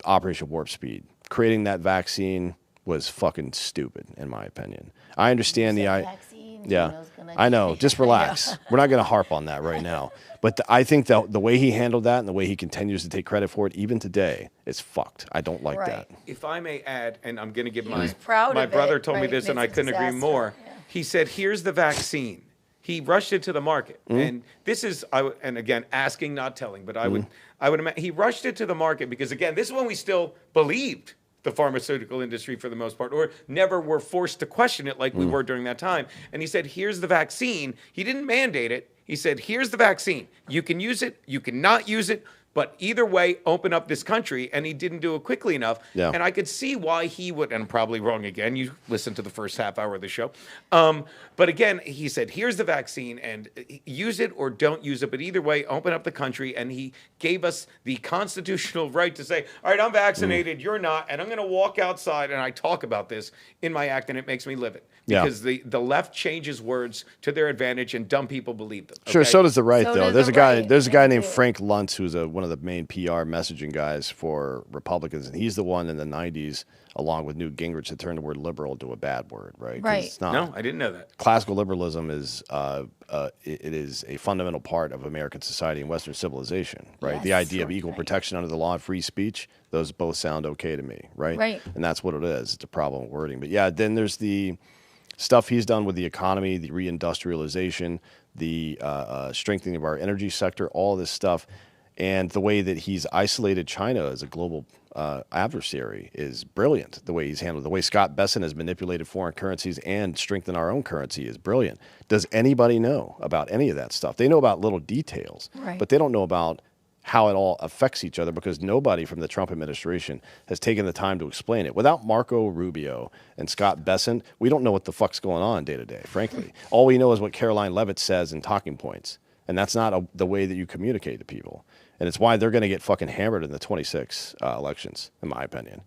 Operation Warp Speed. Creating that vaccine was fucking stupid, in my opinion. I understand Yeah, I know. Just relax. We're not going to harp on that right now. But I think that the way he handled that and the way he continues to take credit for it, even today, is fucked. I don't like that. If I may add, and I'm going to give He was proud my of brother it, told me right? this, and Makes I a couldn't agree disaster. more. Yeah. He said, "Here's the vaccine." He rushed it to the market, and this is, and again, asking, not telling, but I would imagine he rushed it to the market because, again, this is when we still believed the pharmaceutical industry for the most part, or never were forced to question it like we were during that time. And he said, here's the vaccine. He didn't mandate it. He said, here's the vaccine. You can use it. You cannot use it. But either way, open up this country. And he didn't do it quickly enough. Yeah. And I could see why he would, and I'm probably wrong again. You listen to the first half hour of the show. But again, he said, here's the vaccine, and use it or don't use it. But either way, open up the country. And he gave us the constitutional right to say, all right, I'm vaccinated, you're not. And I'm going to walk outside, and I talk about this in my act, and it makes me live it. Because the left changes words to their advantage, and dumb people believe them. Sure, okay? so does the right, So though. does the right. There's a guy named Yeah. Frank Luntz, who's one of the main PR messaging guys for Republicans, and he's the one in the 90s, along with Newt Gingrich, that turned the word liberal into a bad word, right? 'Cause Right. It's not. No, I didn't know that. Classical liberalism is it is a fundamental part of American society and Western civilization, right? The Yes. idea of equal protection under the law of free speech, those both sound okay to me, right? Right. And that's what it is. It's a problem with wording. But yeah, then there's the stuff he's done with the economy, the reindustrialization, the strengthening of our energy sector, all this stuff, and the way that he's isolated China as a global adversary is brilliant. The way he's handled, the way Scott Besson has manipulated foreign currencies and strengthened our own currency is brilliant. Does anybody know about any of that stuff? They know about little details, Right. but they don't know about how it all affects each other because nobody from the Trump administration has taken the time to explain it. Without Marco Rubio and Scott Besson, we don't know what the fuck's going on day to day, frankly. All we know is what Caroline Leavitt says in talking points, and that's not the way that you communicate to people. And it's why they're going to get fucking hammered in the 26 elections, in my opinion.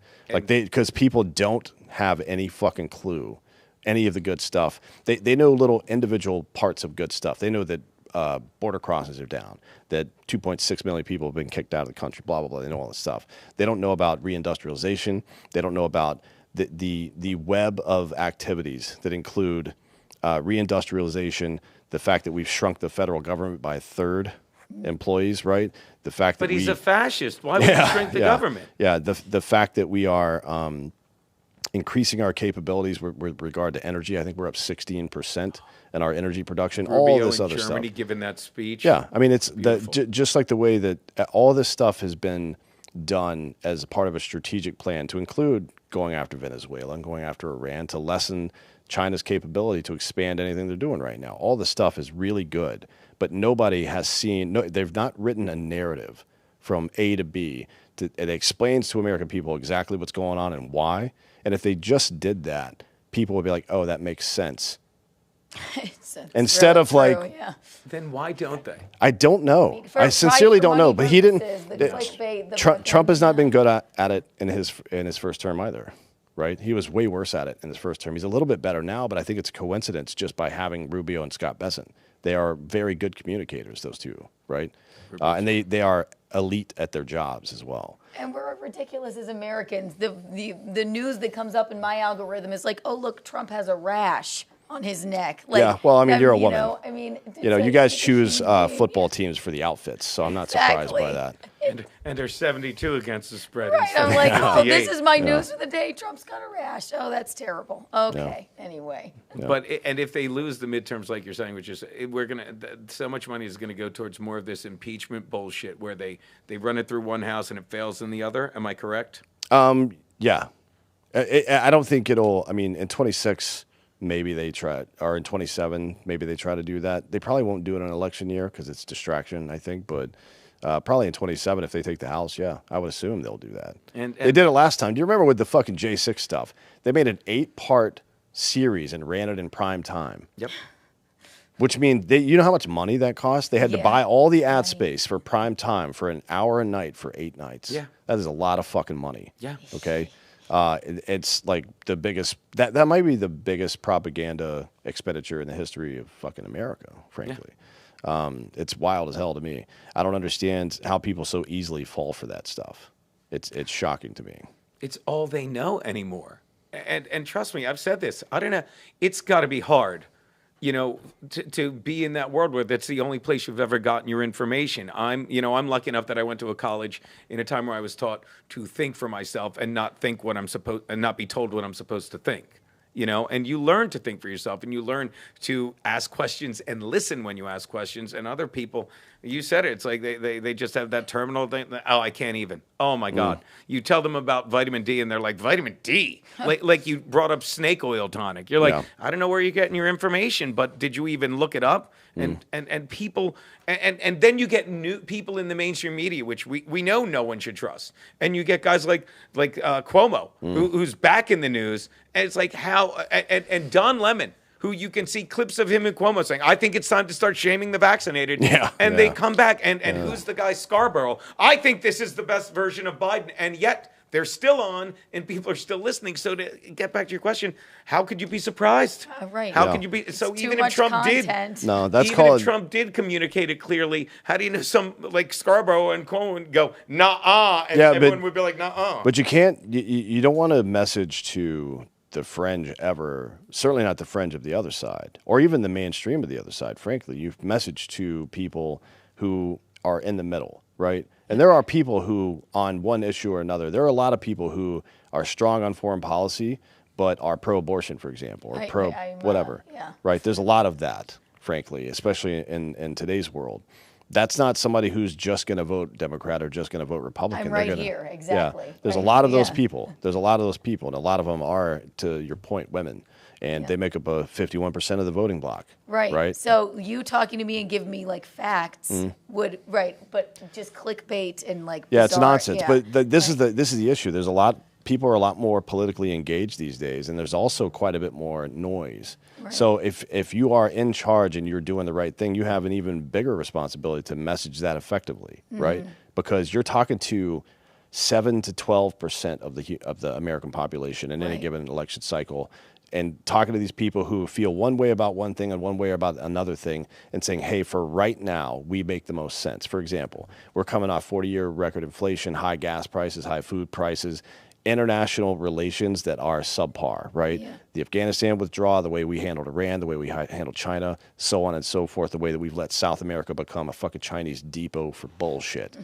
Because people don't have any fucking clue, any of the good stuff. They know little individual parts of good stuff. They know that border crossings are down, that 2.6 million people have been kicked out of the country, blah, blah, blah. They know all this stuff. They don't know about reindustrialization. They don't know about the web of activities that include reindustrialization, the fact that we've shrunk the federal government by a third employees, right? The fact that But he's a fascist. Why would he shrink the government? Yeah, the fact that we are increasing our capabilities with regard to energy. I think we're up 16% in our energy production. Rubio all this in other Germany stuff. giving that speech. Yeah, I mean, it's Beautiful. just like the way that all this stuff has been done as a part of a strategic plan to include going after Venezuela and going after Iran to lessen China's capability to expand anything they're doing right now. All this stuff is really good, but nobody has seen, they've not written a narrative from A to B. It explains to American people exactly what's going on and why. And if they just did that, people would be like, oh, that makes sense. It's Instead really of like, true, yeah. Then why don't they? I don't know. For I sincerely right, for don't know. money But he didn't. purposes, the clickbait, the Trump fucking- has not been good at it in his first term either, right? He was way worse at it in his first term. He's a little bit better now, but I think it's a coincidence just by having Rubio and Scott Besson. They are very good communicators, those two, right? And they are elite at their jobs as well. And we're ridiculous as Americans. The news that comes up in my algorithm is like, oh, look, Trump has a rash on his neck. Like, yeah, well, I mean, you're a woman. I mean, You guys choose football teams for the outfits, so I'm not surprised by that. And they're 72 against the spread. Right, I'm like, oh, this 58. is my news for the day. Trump's got a rash. Oh, that's terrible. Okay, anyway. But and if they lose the midterms, like you're saying, which is so much money is gonna go towards more of this impeachment bullshit, where they run it through one house and it fails in the other. Am I correct? Yeah, I don't think it'll. I mean, in 26. Maybe they try, or in 27, maybe they try to do that. They probably won't do it in an election year because it's distraction, I think. But probably in 27, if they take the House, yeah, I would assume they'll do that. And they did it last time. Do you remember with the fucking J6 stuff? They made an 8-part series and ran it in prime time. Yep. Which means, you know how much money that cost? They had to buy all the ad space for prime time for an hour a night for 8 nights. Yeah. That is a lot of fucking money. Yeah. Okay? It's like the biggest, that might be the biggest propaganda expenditure in the history of fucking America, frankly. Yeah. It's wild as hell to me. I don't understand how people so easily fall for that stuff. It's shocking to me. It's all they know anymore. And trust me, I've said this. I don't know. It's got to be hard, to be in that world where that's the only place you've ever gotten your information. I'm lucky enough that I went to a college in a time where I was taught to think for myself and not think what I'm supposed and not be told what I'm supposed to think. And you learn to think for yourself, and you learn to ask questions and listen when you ask questions. And other people, you said it, it's like they just have that terminal thing. Oh, I can't even. Oh my God. You tell them about vitamin D and they're like, vitamin D? like you brought up snake oil tonic. You're like, I don't know where you're getting your information, but did you even look it up? And people, and then you get new people in the mainstream media, which we know no one should trust. And you get guys like Cuomo, who's back in the news. And it's like and Don Lemon, who you can see clips of him and Cuomo saying, I think it's time to start shaming the vaccinated. And they come back. And who's the guy, Scarborough? I think this is the best version of Biden. And yet they're still on and people are still listening. So to get back to your question, how could you be surprised? Right. How could you be? So It's even too if much Trump content. No, that's even called. if Trump did communicate it clearly, how do you know some like Scarborough and Cuomo would go, nah, and everyone would be like, nah. But you can't, you don't want to message to the fringe ever, certainly not the fringe of the other side, or even the mainstream of the other side, frankly. You've messaged to people who are in the middle, right? And there are people who, on one issue or another, there are a lot of people who are strong on foreign policy, but are pro-abortion, for example, or pro-whatever, right? There's a lot of that, frankly, especially in today's world. That's not somebody who's just going to vote Democrat or just going to vote Republican. I'm right here, exactly. Yeah. There's a lot of those people. There's a lot of those people, and a lot of them are, to your point, women. And they make up a 51% of the voting bloc. Right. So you talking to me and giving me like facts would but just clickbait and like bizarre, it's nonsense. But this is the issue. There's a lot. People are a lot more politically engaged these days, and there's also quite a bit more noise. Right. So if you are in charge and you're doing the right thing, you have an even bigger responsibility to message that effectively, right? Because you're talking to 7 to 12% of the American population in any given election cycle, and talking to these people who feel one way about one thing and one way about another thing, and saying, hey, for right now, we make the most sense. For example, we're coming off 40-year record inflation, high gas prices, high food prices, international relations that are subpar, right? Yeah. The Afghanistan withdrawal, the way we handled Iran, the way we handled China, so on and so forth, the way that we've let South America become a fucking Chinese depot for bullshit,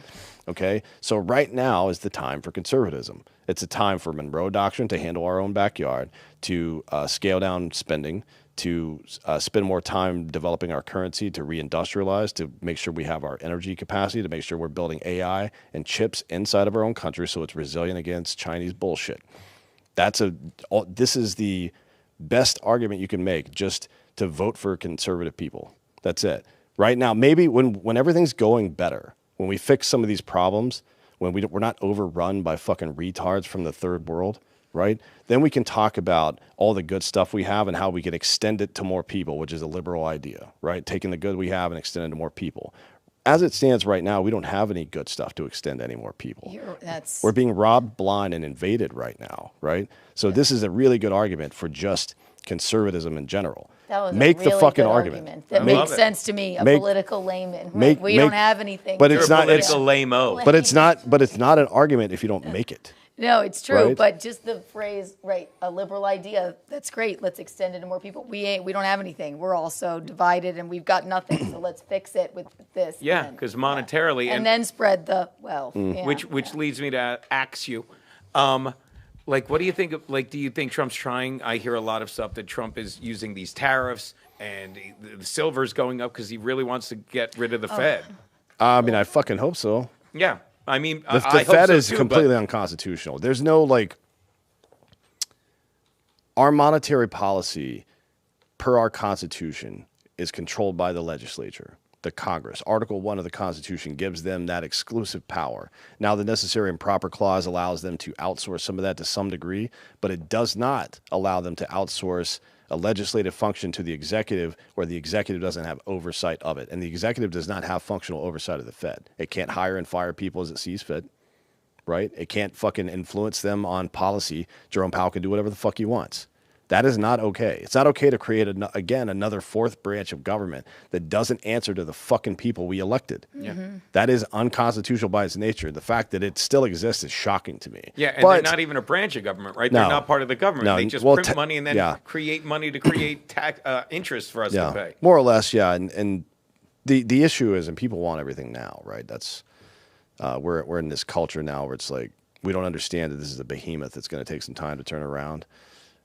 okay? So right now is the time for conservatism. It's a time for Monroe Doctrine to handle our own backyard, to scale down spending, to spend more time developing our currency, to reindustrialize, to make sure we have our energy capacity, to make sure we're building AI and chips inside of our own country so it's resilient against Chinese bullshit. This is the best argument you can make, just to vote for conservative people. That's it. Right now, maybe when everything's going better, when we fix some of these problems, when we're not overrun by fucking retards from the third world, right? Then we can talk about all the good stuff we have and how we can extend it to more people, which is a liberal idea, right? Taking the good we have and extending it to more people. As it stands right now, we don't have any good stuff to extend to any more people. We're being robbed blind and invaded right now, right? So this is a really good argument for just conservatism in general. That was Make a really the fucking good argument. That I makes love it. sense to me. A Make- political layman. make- We don't make- have anything. but You're it's a not- political lame-o. But it's not an argument if you don't make it. No, it's true. Right? But just the phrase, right? A liberal idea. That's great. Let's extend it to more people. We don't have anything. We're all so divided, and we've got nothing. So let's fix it with this. Yeah, and- because monetarily, and then spread the wealth. Yeah. which leads me to ask you, like, what do you think of, like, do you think Trump's trying? I hear a lot of stuff that Trump is using these tariffs and the silver's going up because he really wants to get rid of the Fed. I mean, I fucking hope so. Yeah, I mean, The I hope Fed so is too, completely but- unconstitutional. There's no like our monetary policy per our Constitution is controlled by the legislature, the Congress. Article 1 of the Constitution gives them that exclusive power. Now, the necessary and proper clause allows them to outsource some of that to some degree, but it does not allow them to outsource a legislative function to the executive where the executive doesn't have oversight of it. And the executive does not have functional oversight of the Fed. It can't hire and fire people as it sees fit, right? It can't fucking influence them on policy. Jerome Powell can do whatever the fuck he wants. That is not okay. It's not okay to create, again, another fourth branch of government that doesn't answer to the fucking people we elected. Yeah. That is unconstitutional by its nature. The fact that it still exists is shocking to me. Yeah, and But- they're not even a branch of government, right? No. They're not part of the government. No, They just well, print money and then create money to create tax interest for us to pay. more or less, yeah. And the issue is, and people want everything now, right? That's we're in this culture now where it's like we don't understand that this is a behemoth that's going to take some time to turn around.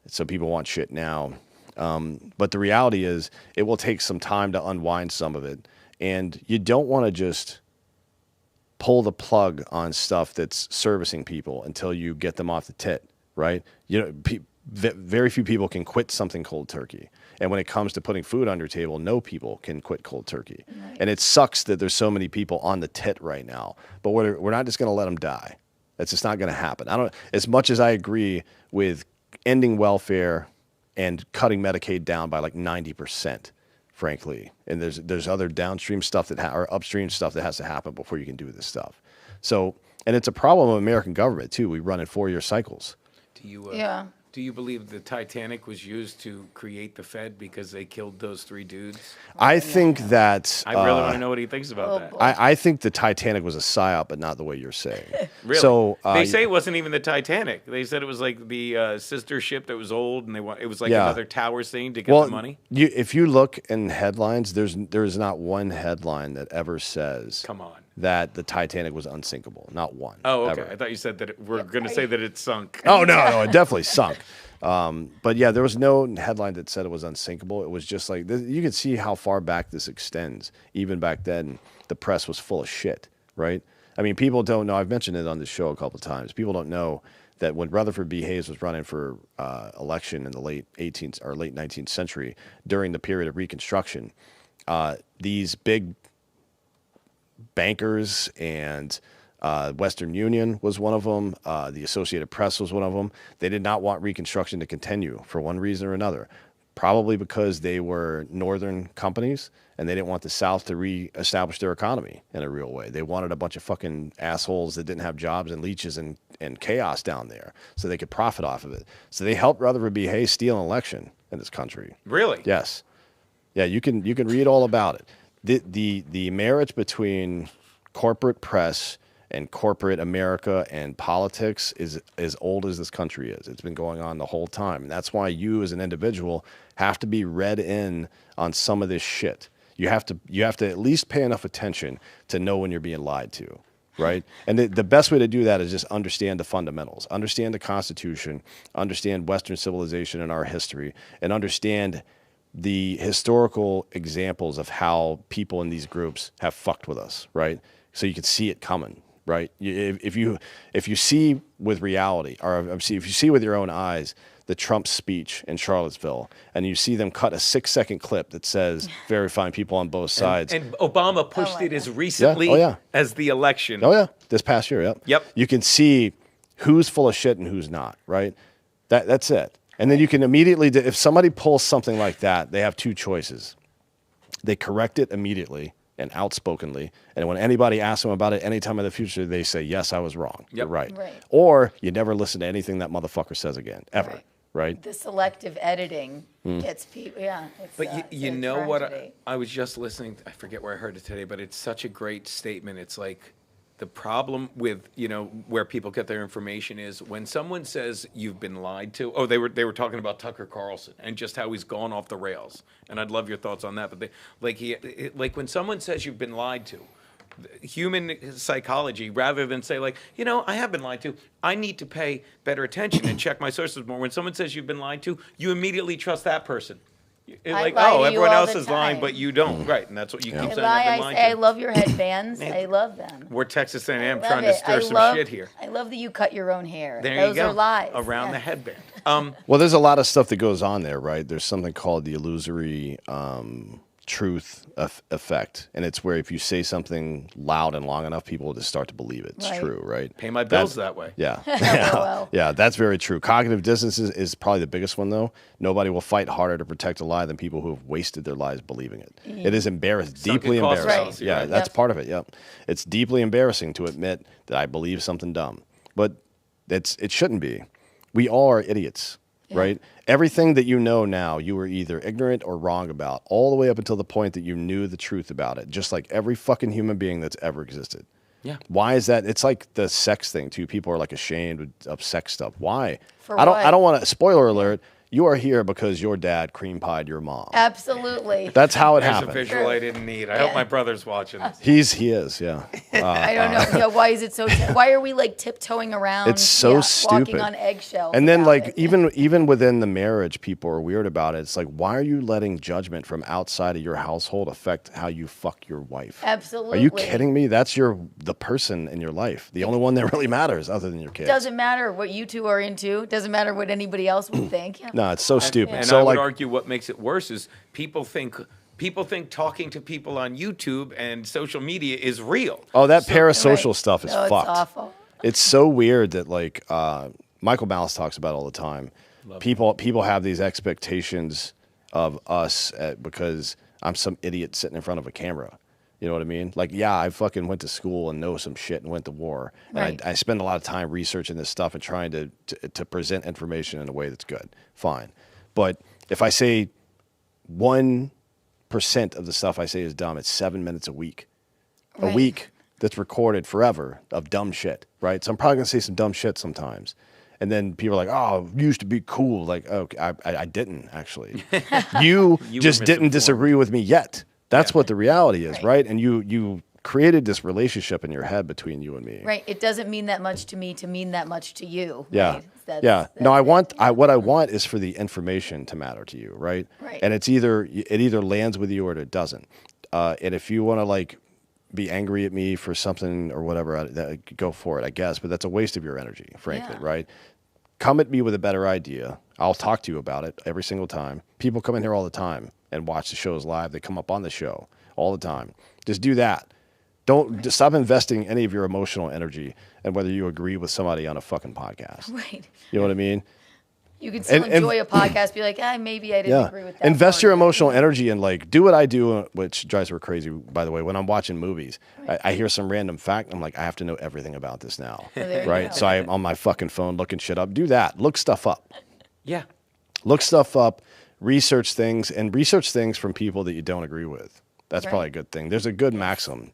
So people want shit now. But the reality is it will take some time to unwind some of it. And you don't want to just pull the plug on stuff that's servicing people until you get them off the tit, right? You know, very few people can quit something cold turkey. And when it comes to putting food on your table, no people can quit cold turkey. Right. And it sucks that there's so many people on the tit right now. But we're not just going to let them die. That's just not going to happen. As much as I agree with ending welfare and cutting Medicaid down by like 90%, frankly. And there's other downstream stuff or upstream stuff that has to happen before you can do this stuff. So, and it's a problem of American government too. We run in 4-year cycles. Do you believe the Titanic was used to create the Fed because they killed those 3 dudes? I think that... I really want to know what he thinks about that. I think the Titanic was a psyop, but not the way you're saying. Really? So, they say it wasn't even the Titanic. They said it was like the sister ship that was old, and it was like another towers thing to get the money. If you look in headlines, there's not one headline that ever says... Come on. That the Titanic was unsinkable. Not one. Oh, okay. Ever. I thought you said that we're going to say that it sunk. Oh, no, it definitely sunk. But yeah, there was no headline that said it was unsinkable. It was just like, you can see how far back this extends. Even back then, the press was full of shit, right? I mean, people don't know. I've mentioned it on this show a couple of times. People don't know that when Rutherford B. Hayes was running for election in the late 18th or late 19th century, during the period of Reconstruction, these big bankers and Western Union was one of them. The Associated Press was one of them. They did not want Reconstruction to continue for one reason or another, probably because they were Northern companies and they didn't want the South to reestablish their economy in a real way. They wanted a bunch of fucking assholes that didn't have jobs and leeches and chaos down there so they could profit off of it. So they helped Rutherford B. Hayes steal an election in this country. Really? Yes. Yeah, you can read all about it. The marriage between corporate press and corporate America and politics is as old as this country is. It's been going on the whole time. And that's why you as an individual have to be read in on some of this shit. You have to at least pay enough attention to know when you're being lied to, right? And the best way to do that is just understand the fundamentals, understand the Constitution, understand Western civilization and our history, and understand the historical examples of how people in these groups have fucked with us, right? So you can see it coming, right? If you see with reality, or if you see with your own eyes the Trump speech in Charlottesville, and you see them cut a 6-second clip that says verifying people on both sides. And Obama pushed it as recently as the election. Oh yeah, this past year, yep. Yep. You can see who's full of shit and who's not, right? That's it. And then you can immediately, if somebody pulls something like that, they have 2 choices. They correct it immediately and outspokenly. And when anybody asks them about it any time in the future, they say, yes, I was wrong. You're right. Or you never listen to anything that motherfucker says again, ever. right? The selective editing gets people. Yeah, it's, But you it's a know what? tragedy. I was just listening. I forget where I heard it today, but it's such a great statement. It's like the problem with where people get their information is when someone says you've been lied to. Oh, they were talking about Tucker Carlson and just how he's gone off the rails. And I'd love your thoughts on that. But like when someone says you've been lied to. Human psychology, rather than say like, I have been lied to, I need to pay better attention and check my sources more. When someone says you've been lied to, you immediately trust that person. Like, lie to you everyone all else the is lying, time. but you don't. Right, and that's what you keep saying. I I've been lied say I to. love your headbands. I love them. We're Texas A&M Love trying to it. stir some shit here. I love that you cut your own hair. There Those you go. are lies. Around Yeah. the headband. Well, there's a lot of stuff that goes on there, right? There's something called the illusory truth effect, and it's where if you say something loud and long enough, people will just start to believe it's Right. true, right? Pay my bills that way. Yeah. LOL. Yeah, that's very true. Cognitive dissonance is probably the biggest one, though. Nobody will fight harder to protect a lie than people who have wasted their lives believing it. It is embarrassing, deeply cost embarrassing. fallacy, Yeah, right? that's Yep. part of it. Yep. It's deeply embarrassing to admit that I believe something dumb, but it shouldn't be. We all are idiots, right? Everything that you know now, you were either ignorant or wrong about, all the way up until the point that you knew the truth about it, just like every fucking human being that's ever existed. Yeah. Why is that? It's like the sex thing too. People are like ashamed of sex stuff. Why? For I don't. what? I don't want to. Spoiler alert. You are here because your dad cream pied your mom. Absolutely. That's how it There's a happened. visual I didn't need. I hope my brother's watching this. He is. Yeah. I don't know. Yeah, why is it so? Why are we like tiptoeing around? It's so stupid. Walking on eggshells. And then about like it. even within the marriage, people are weird about it. It's like, why are you letting judgment from outside of your household affect how you fuck your wife? Absolutely. Are you kidding me? That's the person in your life. The only one that really matters other than your kids. Doesn't matter what you two are into. Doesn't matter what anybody else would think. Yeah. No, it's so stupid. And So I would like, argue what makes it worse is people think talking to people on YouTube and social media is real. oh, that parasocial Right. stuff is No, fucked. It's awful. It's so weird that like Michael Malice talks about it all the time. People have these expectations of us because I'm some idiot sitting in front of a camera. You know what I mean? Like, yeah, I fucking went to school and know some shit and went to war. Right. And I spend a lot of time researching this stuff and trying to present information in a way that's good. Fine. But if I say 1% of the stuff I say is dumb, it's 7 minutes a week. A Right. week that's recorded forever of dumb shit, right? So I'm probably going to say some dumb shit sometimes. And then people are like, oh, you used to be cool. Like, okay, I didn't actually. You You were just didn't misinformed. disagree with me yet. That's Yeah. what the reality is, Right. right? And you created this relationship in your head between you and me. Right. It doesn't mean that much to me to mean that much to you. Yeah. Right? That's- Yeah. that's No, it. what I want is for the information to matter to you, right? Right. And it either lands with you or it doesn't. And if you want to like be angry at me for something or whatever, go for it, I guess. But that's a waste of your energy, frankly, Yeah. right? Come at me with a better idea. I'll talk to you about it every single time. People come in here all the time and watch the shows live. They come up on the show all the time. Just do that. Just stop investing any of your emotional energy and whether you agree with somebody on a fucking podcast. Right. You know what I mean? You can still And- enjoy a podcast. Be like, maybe I didn't agree with that. Invest part your of it." emotional energy and like do what I do, which drives me crazy. By the way, when I'm watching movies, I hear some random fact. I'm like, I have to know everything about this now, there you right? go. So I'm on my fucking phone looking shit up. Do that. Look stuff up. Yeah. Look stuff up. Research things from people that you don't agree with. That's Right. probably a good thing. There's a good maxim.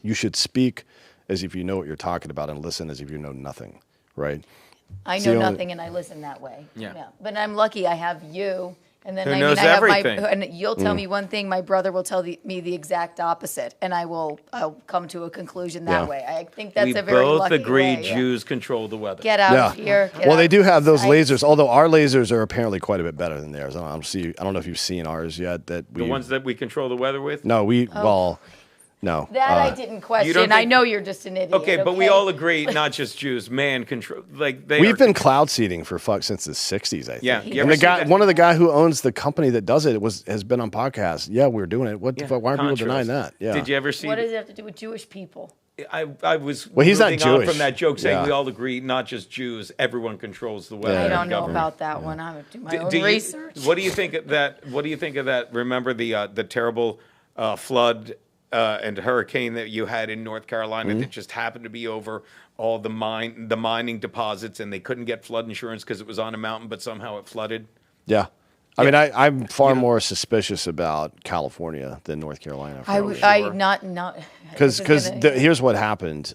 You should speak as if you know what you're talking about and listen as if you know nothing, right? I It's the know only- nothing and I listen that way. Yeah. But I'm lucky I have you. And then Who I knows mean, I have everything. and you'll Mm. tell me one thing, my brother will tell me the exact opposite, and I'll come to a conclusion that Yeah. way. I think that's We a very both lucky agree way, yeah. Jews control the weather. Get out of here. Get Well, out they of do have those sight. lasers, although our lasers are apparently quite a bit better than theirs. I don't know if you've seen ours yet. The ones that we control the weather with? No, no. That I didn't question. I think- know you're just an idiot. Okay, but we all agree, not just Jews, man control. Like they We've are- been cloud seeding for since the 60s, I think. Yeah, you And ever the see guy, that- one of the guy who owns the company that does it has been on podcasts. Yeah, we're doing it. What the Yeah, fuck? Why aren't people Contras. denying that? Yeah. Did you ever see? What does it have to do with Jewish people? I was Well, he's not moving on Jewish. from that joke saying Yeah. we all agree, not just Jews. Everyone controls the weather. Yeah. I and don't know government. about that one. I'm going to do my own Do you- research. What do you think of that? What do you think of that? Remember the terrible flood and hurricane that you had in North Carolina that just happened to be over all the mining deposits, and they couldn't get flood insurance because it was on a mountain, but somehow it flooded. Yeah. I mean, I'm far more suspicious about California than North Carolina. Because here's what happened.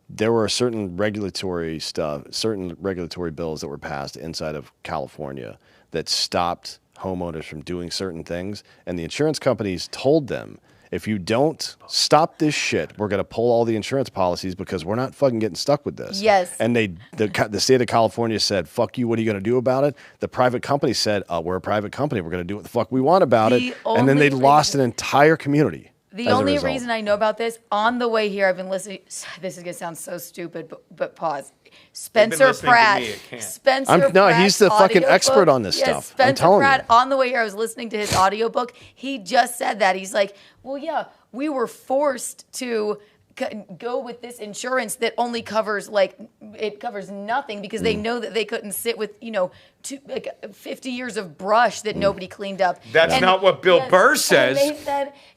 There were certain regulatory bills that were passed inside of California that stopped homeowners from doing certain things, and the insurance companies told them, if you don't stop this shit, we're going to pull all the insurance policies because we're not fucking getting stuck with this. Yes. And the state of California said, fuck you, what are you going to do about it? The private company said, we're a private company, we're going to do what the fuck we want about it. And then they lost an entire community. The only reason I know about this, on the way here, I've been listening. This is going to sound so stupid, but pause. Spencer Pratt. He's the fucking expert on this stuff. Spencer Pratt, on the way here, I was listening to his audiobook. He just said that. He's like, well, yeah, we were forced to go with this insurance that only covers it covers nothing because they know that they couldn't sit with 50 years of brush that nobody cleaned up. That's not what Bill Burr says.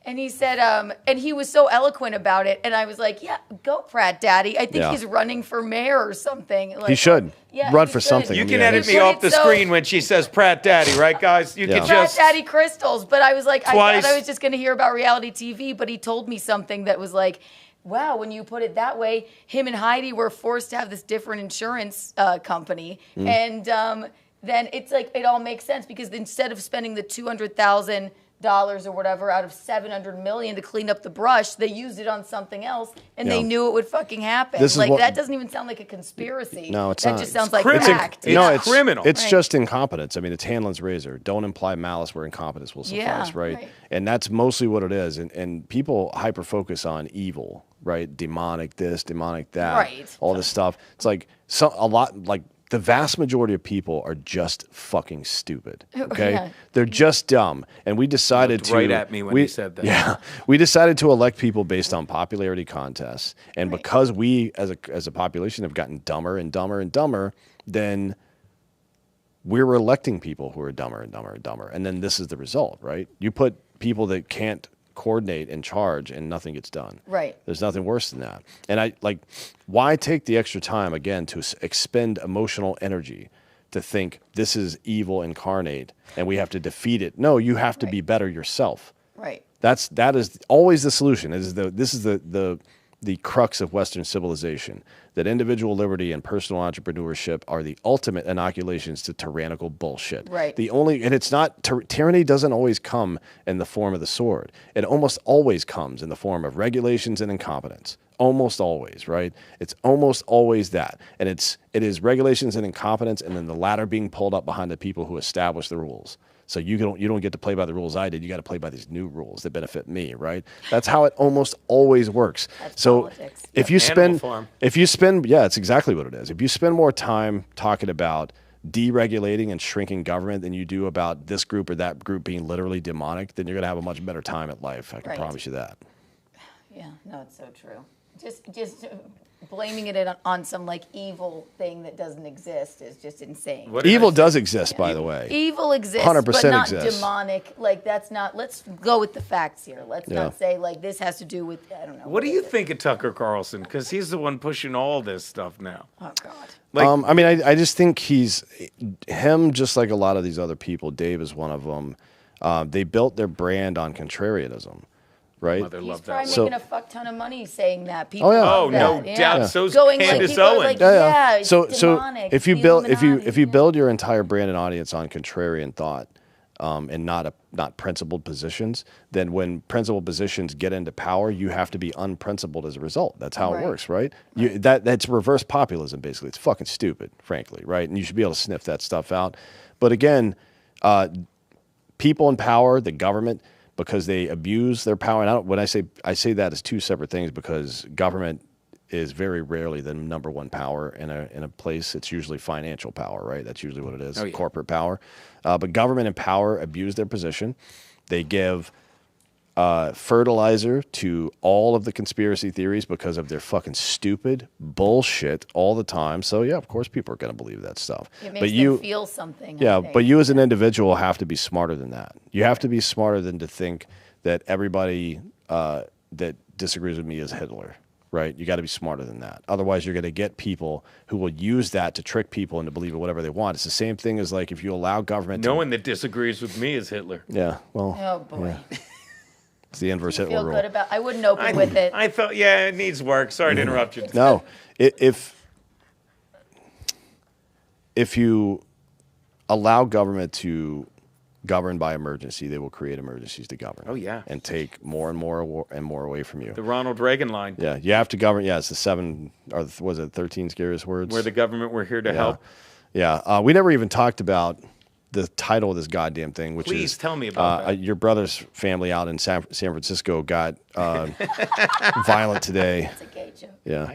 And he said, and he was so eloquent about it. And I was like, yeah, go Pratt Daddy. I think he's running for mayor or something. He should run for something. You can edit me off the screen when she says Pratt Daddy, right, guys? You can Pratt Daddy Crystals. But I was like, I thought I was just going to hear about reality TV. But he told me something that was like, wow, when you put it that way, him and Heidi were forced to have this different insurance company. And then it's like, it all makes sense because instead of spending the $200,000 or whatever out of $700 million to clean up the brush, they used it on something else, and they knew it would fucking happen. That doesn't even sound like a conspiracy. No, it's not. That just sounds like fact. It's criminal. It's just incompetence. I mean, it's Hanlon's razor. Don't imply malice where incompetence will suffice, right? And that's mostly what it is. And people hyper-focus on evil, right? Demonic this, demonic that, all this stuff. It's like the vast majority of people are just fucking stupid. Okay, they're just dumb, and we decided to right at me when he said that. Yeah, we decided to elect people based on popularity contests, and because we as a population have gotten dumber and dumber and dumber, then we're electing people who are dumber and dumber and dumber, and then this is the result, right? You put people that can't coordinate and charge and nothing gets done. Right. There's nothing worse than that. And why take the extra time again to expend emotional energy to think this is evil incarnate and we have to defeat it? No, you have to be better yourself. Right. That is always the solution. This is the crux of Western civilization, that individual liberty and personal entrepreneurship are the ultimate inoculations to tyrannical bullshit. Right. And it's not, tyranny doesn't always come in the form of the sword. It almost always comes in the form of regulations and incompetence. Almost always, right? It's almost always that. And it is regulations and incompetence, and then the latter being pulled up behind the people who establish the rules. So you don't get to play by the rules I did. You got to play by these new rules that benefit me, right? That's how it almost always works. That's so politics. if you spend, it's exactly what it is. If you spend more time talking about deregulating and shrinking government than you do about this group or that group being literally demonic, then you're going to have a much better time at life. I can promise you that. Yeah, no, it's so true. Just blaming it on some evil thing that doesn't exist is just insane. Evil does exist, by the way. Evil exists, 100% but not exists. Demonic. That's not. Let's go with the facts here. Let's not say this has to do with I don't know. What do you think of Tucker Carlson? Because he's the one pushing all this stuff now. Oh God. I mean, I just think him, just like a lot of these other people. Dave is one of them. They built their brand on contrarianism. Right? He's probably making a fuck ton of money saying that. People no doubt. So's Candace Owens. So if you build your entire brand and audience on contrarian thought, and not principled positions, then when principled positions get into power, you have to be unprincipled as a result. That's how it works, right? That's reverse populism, basically. It's fucking stupid, frankly, right? And you should be able to sniff that stuff out. But again, people in power, the government, because they abuse their power. And I say that as two separate things, because government is very rarely the number one power in a place. It's usually financial power, right? That's usually what it is, corporate power. But government and power abuse their position. They give fertilizer to all of the conspiracy theories because of their fucking stupid bullshit all the time. So yeah, of course people are going to believe that stuff. It makes them feel something. Yeah, but you as an individual have to be smarter than that. You have to be smarter than to think that everybody that disagrees with me is Hitler. Right? You got to be smarter than that. Otherwise, you're going to get people who will use that to trick people into believing whatever they want. It's the same thing as like if you allow government. No one that disagrees with me is Hitler. Yeah. Well. Oh boy. Yeah. It's the inverse Hitler Feel rule. good about. I wouldn't open with it. I thought, yeah, it needs work. Sorry to interrupt you. No, if you allow government to govern by emergency, they will create emergencies to govern. Oh, yeah. And take more and more and more away from you. The Ronald Reagan line. Yeah, you have to govern. Yeah, it's the 7 or was it 13 scariest words? Where the government were here to help. Yeah, we never even talked about the title of this goddamn thing, which Please is tell me about that. Your brother's family out in San Francisco got violent today. It's a gay joke. Yeah.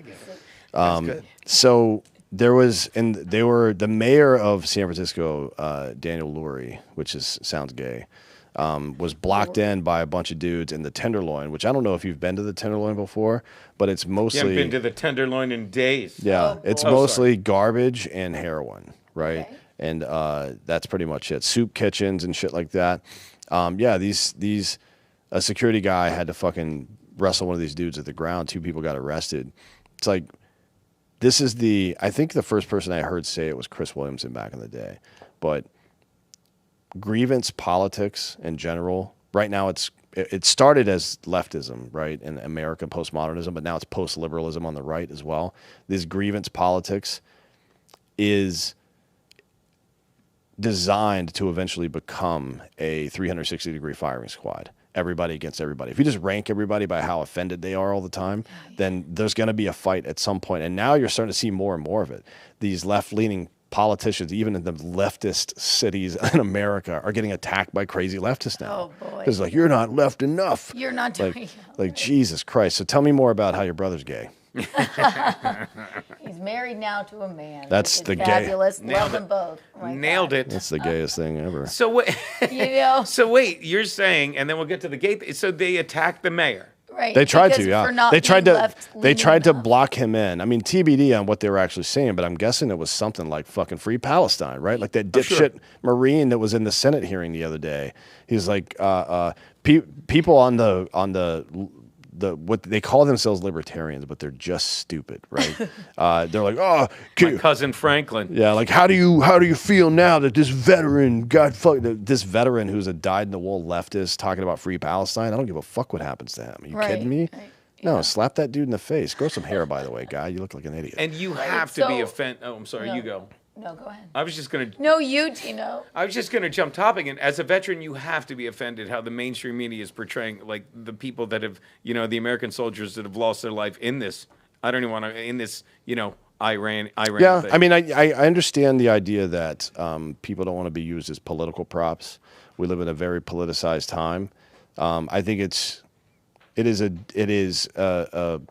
That's good. So there was, and they were the mayor of San Francisco, Daniel Lurie, which sounds gay, was blocked in by a bunch of dudes in the Tenderloin, which I don't know if you've been to the Tenderloin before, but it's mostly. You haven't been to the Tenderloin in days. Yeah, Oh, it's boy. mostly garbage and heroin, right? Okay. And that's pretty much it. Soup kitchens and shit like that. Yeah, these a security guy had to fucking wrestle one of these dudes at the ground. 2 people got arrested. It's like, this is I think the first person I heard say it was Chris Williamson back in the day. But grievance politics in general, right now it started as leftism, right, in America, postmodernism, but now it's post-liberalism on the right as well. This grievance politics is designed to eventually become a 360-degree firing squad. Everybody against everybody. If you just rank everybody by how offended they are all the time, then there's going to be a fight at some point. And now you're starting to see more and more of it. These left-leaning politicians, even in the leftist cities in America, are getting attacked by crazy leftists now. Oh, boy. It's like, you're not left enough. You're not doing. Like Jesus Christ. So tell me more about how your brother's gay. He's married now to a man. That's which the is gay- fabulous. Nailed Love it. them both. Oh my Nailed God. it. That's the gayest thing ever. So wait, You know. so wait, you're saying, and then we'll get to the gate. So they attacked the mayor. Right. They tried because to, yeah. for not They tried being to. left-leaning They tried to enough. block him in. I mean, TBD on what they were actually saying, but I'm guessing it was something like "fucking free Palestine," right? Like that dipshit Marine that was in the Senate hearing the other day. He's like, people on the what they call themselves libertarians, but they're just stupid, right? They're like, oh, My cousin Franklin. yeah, like how do you feel now that this veteran this veteran who's a dyed-in-the-wool leftist talking about free Palestine? I don't give a fuck what happens to him. Are you Right, kidding me? right, No, yeah. slap that dude in the face. Grow some hair, by the way, guy. You look like an idiot. And you have to be so- offended. Oh, I'm sorry. No. You go. No, go ahead. I was just gonna. No, you, Tino. I was just going to jump topic, and as a veteran, you have to be offended how the mainstream media is portraying, like the people that have, the American soldiers that have lost their life in this. I don't even want to in this, Iran. Yeah, thing. I mean, I understand the idea that people don't want to be used as political props. We live in a very politicized time. I think it is a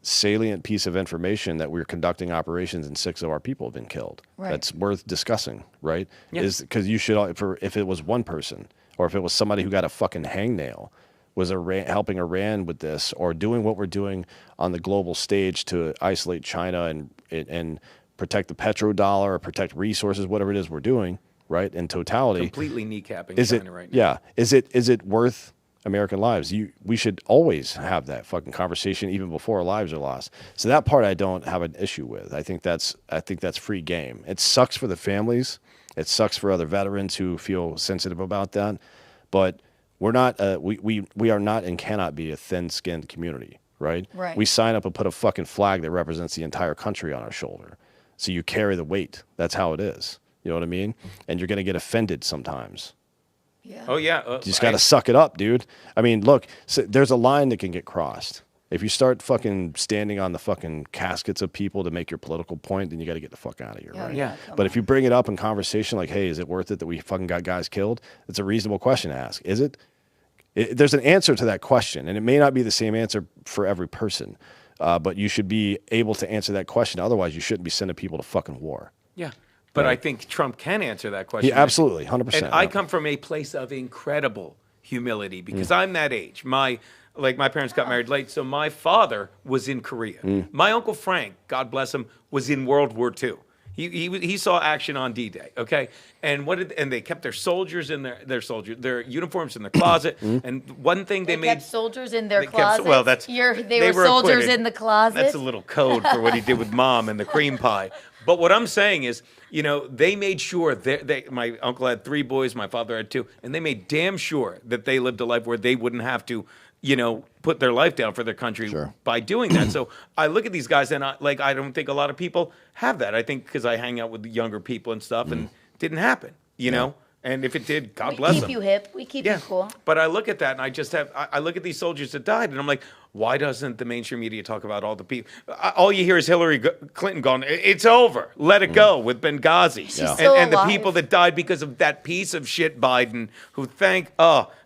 salient piece of information that we're conducting operations and 6 of our people have been killed. Right. That's worth discussing, right? Yeah. Is because you should, if it was one person or if it was somebody who got a fucking hangnail, was helping Iran with this or doing what we're doing on the global stage to isolate China and protect the petrodollar or protect resources, whatever it is we're doing, right? In totality, completely kneecapping is China it right now. yeah? Is it worth American lives? We should always have that fucking conversation even before our lives are lost. So that part I don't have an issue with. I think that's free game. It sucks for the families. It sucks for other veterans who feel sensitive about that. But we're not we are not and cannot be a thin-skinned community, right? Right. We sign up and put a fucking flag that represents the entire country on our shoulder. So you carry the weight. That's how it is. You know what I mean? And you're going to get offended sometimes. Yeah. Oh yeah. You just got to suck it up, dude. I mean, look, there's a line that can get crossed. If you start fucking standing on the fucking caskets of people to make your political point, then you got to get the fuck out of here, right? Yeah. come But on. if you bring it up in conversation like, hey, is it worth it that we fucking got guys killed? It's a reasonable question to ask. Is it? There's an answer to that question, and it may not be the same answer for every person, but you should be able to answer that question. Otherwise, you shouldn't be sending people to fucking war. Yeah. But Right. I think Trump can answer that question. Yeah, absolutely, 100%. And I yeah. come from a place of incredible humility because I'm that age. My parents got married late, so my father was in Korea. My Uncle Frank, God bless him, was in World War II. He saw action on D-Day, okay? And they kept their soldiers in their uniforms in their closet. And one thing they made kept soldiers in their closet. Well, they were soldiers acquitted. in the closet. That's a little code for what he did with Mom and the cream pie. But what I'm saying is, they made sure my uncle had 3 boys, my father had 2, and they made damn sure that they lived a life where they wouldn't have to, put their life down for their country by doing that. So I look at these guys and I don't think a lot of people have that. I think because I hang out with younger people and stuff, and it didn't happen, know. And if it did, God bless them. We keep you hip. We keep you cool. But I look at that and I look at these soldiers that died and I'm like, why doesn't the mainstream media talk about all the people? All you hear is Hillary Clinton going, it's over. Let it go with Benghazi. And the people that died because of that piece of shit Biden who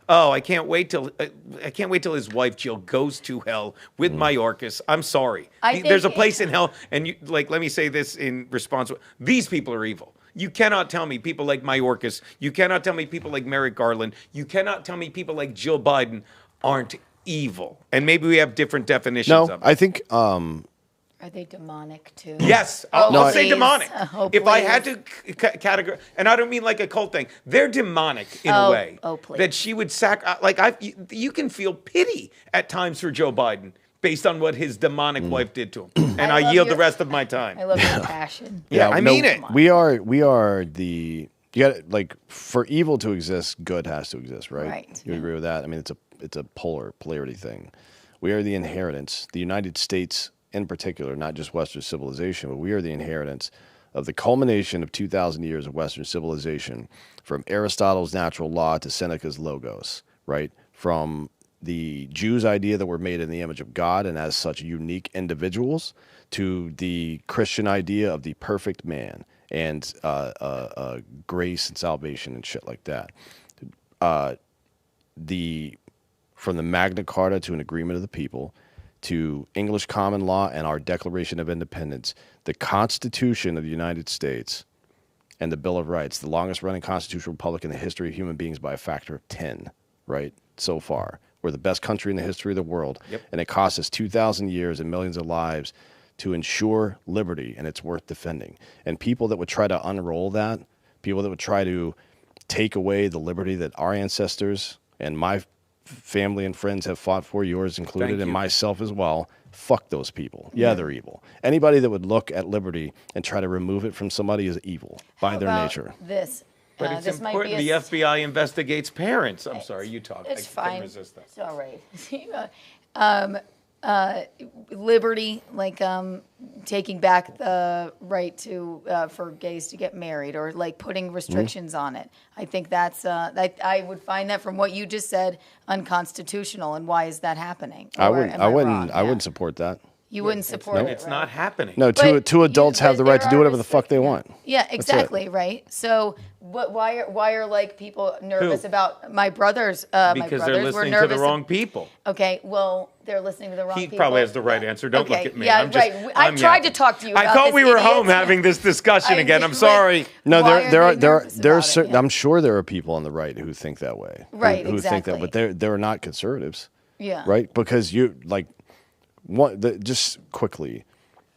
I can't wait till his wife Jill goes to hell with Mayorkas. I'm sorry. There's a place in hell, and let me say this in response. These people are evil. You cannot tell me people like Mayorkas. You cannot tell me people like Merrick Garland. You cannot tell me people like Jill Biden aren't evil. And maybe we have different definitions of it. I think. Are they demonic too? Yes, I'll say demonic. If I had to categorize, and I don't mean like a cult thing, they're demonic in a way that she would you can feel pity at times for Joe Biden based on what his demonic wife did to him. And I yield the rest of my time. I love your passion. I mean it. We are the for evil to exist, good has to exist, right? Right. You agree with that? I mean, it's a polarity thing. We are the inheritance. The United States, in particular, not just Western civilization, but we are the inheritance of the culmination of 2,000 years of Western civilization, from Aristotle's natural law to Seneca's logos, right? From the Jews' idea that we're made in the image of God and as such unique individuals, to the Christian idea of the perfect man and grace and salvation and shit like that. From the Magna Carta to an agreement of the people, to English common law and our Declaration of Independence, the Constitution of the United States and the Bill of Rights, the longest running constitutional republic in the history of human beings by a factor of 10, right? So far. We're the best country in the history of the world. Yep. And it cost us 2,000 years and millions of lives to ensure liberty, and it's worth defending. And people that would try to unroll that, people that would try to take away the liberty that our ancestors and my family and friends have fought for, yours included, and myself as well, fuck those people. Yeah, they're evil. Anybody that would look at liberty and try to remove it from somebody is evil by their nature. This. But it's this important. Might be the FBI investigates parents. I'm sorry, you talk. It's fine. I can resist that. It's all right. Liberty, taking back the right to for gays to get married, or putting restrictions on it. I think that's I would find that, from what you just said, unconstitutional. And why is that happening? I wouldn't support that. You wouldn't support it. It's not happening. No, two adults have the right to do whatever the fuck they want. Yeah, exactly, right? So, why are people nervous about my brothers? Because they're listening to the wrong people. Okay, well, they're listening to the wrong people. He probably has the right answer. Don't look at me. Yeah, I tried to talk to you about I thought we were idiot. home having this discussion again. I'm sorry. No, I'm sure there are people on the right who think that way. Right, who think that, but they're not conservatives. Yeah. Right? Because just quickly,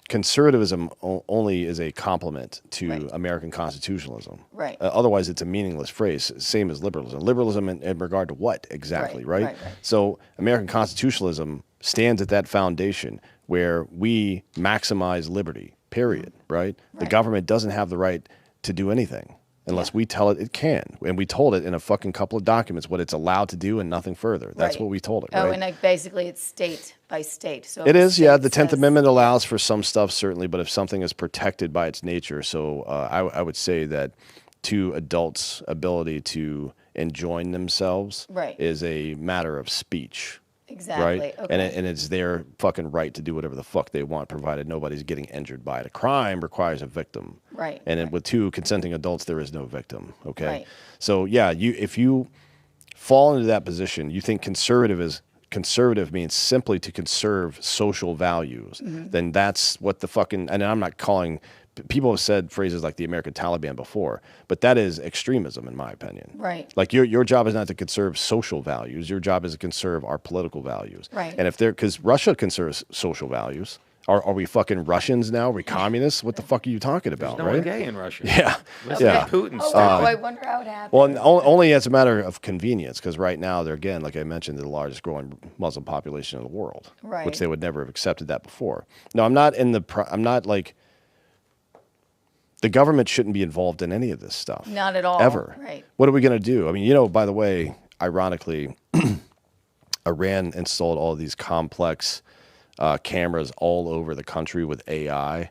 conservatism only is a complement to American constitutionalism. Right. Otherwise, it's a meaningless phrase, same as liberalism. Liberalism in regard to what exactly, right? So American constitutionalism stands at that foundation where we maximize liberty, period, right? The government doesn't have the right to do anything unless we tell it can. And we told it in a fucking couple of documents what it's allowed to do and nothing further. That's what we told it, right? Oh, and basically it's state by state. So it is, yeah. The 10th Amendment allows for some stuff, certainly, but if something is protected by its nature, so I would say that to adults' ability to enjoin themselves is a matter of speech. Exactly. Right? Okay. And it's their fucking right to do whatever the fuck they want, provided nobody's getting injured by it. A crime requires a victim. Right. And with 2 consenting adults, there is no victim. Okay. Right. So yeah, if you fall into that position, you think conservative means simply to conserve social values, then that's what the fucking, and I'm not calling, people have said phrases like the American Taliban before, but that is extremism in my opinion. Right. Like your job is not to conserve social values, your job is to conserve our political values. Right. And because Russia conserves social values, Are we fucking Russians now? Are we communists? What the fuck are you talking about, No right? one gay in Russia. Yeah. Listen Yeah. to Putin Oh, stuff. I wonder how it happened. Well, only as a matter of convenience, because right now they're, again, like I mentioned, the largest growing Muslim population in the world, Right. which they would never have accepted that before. No, I'm not like, the government shouldn't be involved in any of this stuff. Not at all. Ever. Right. What are we going to do? I mean, by the way, ironically, Iran installed all these complex cameras all over the country with AI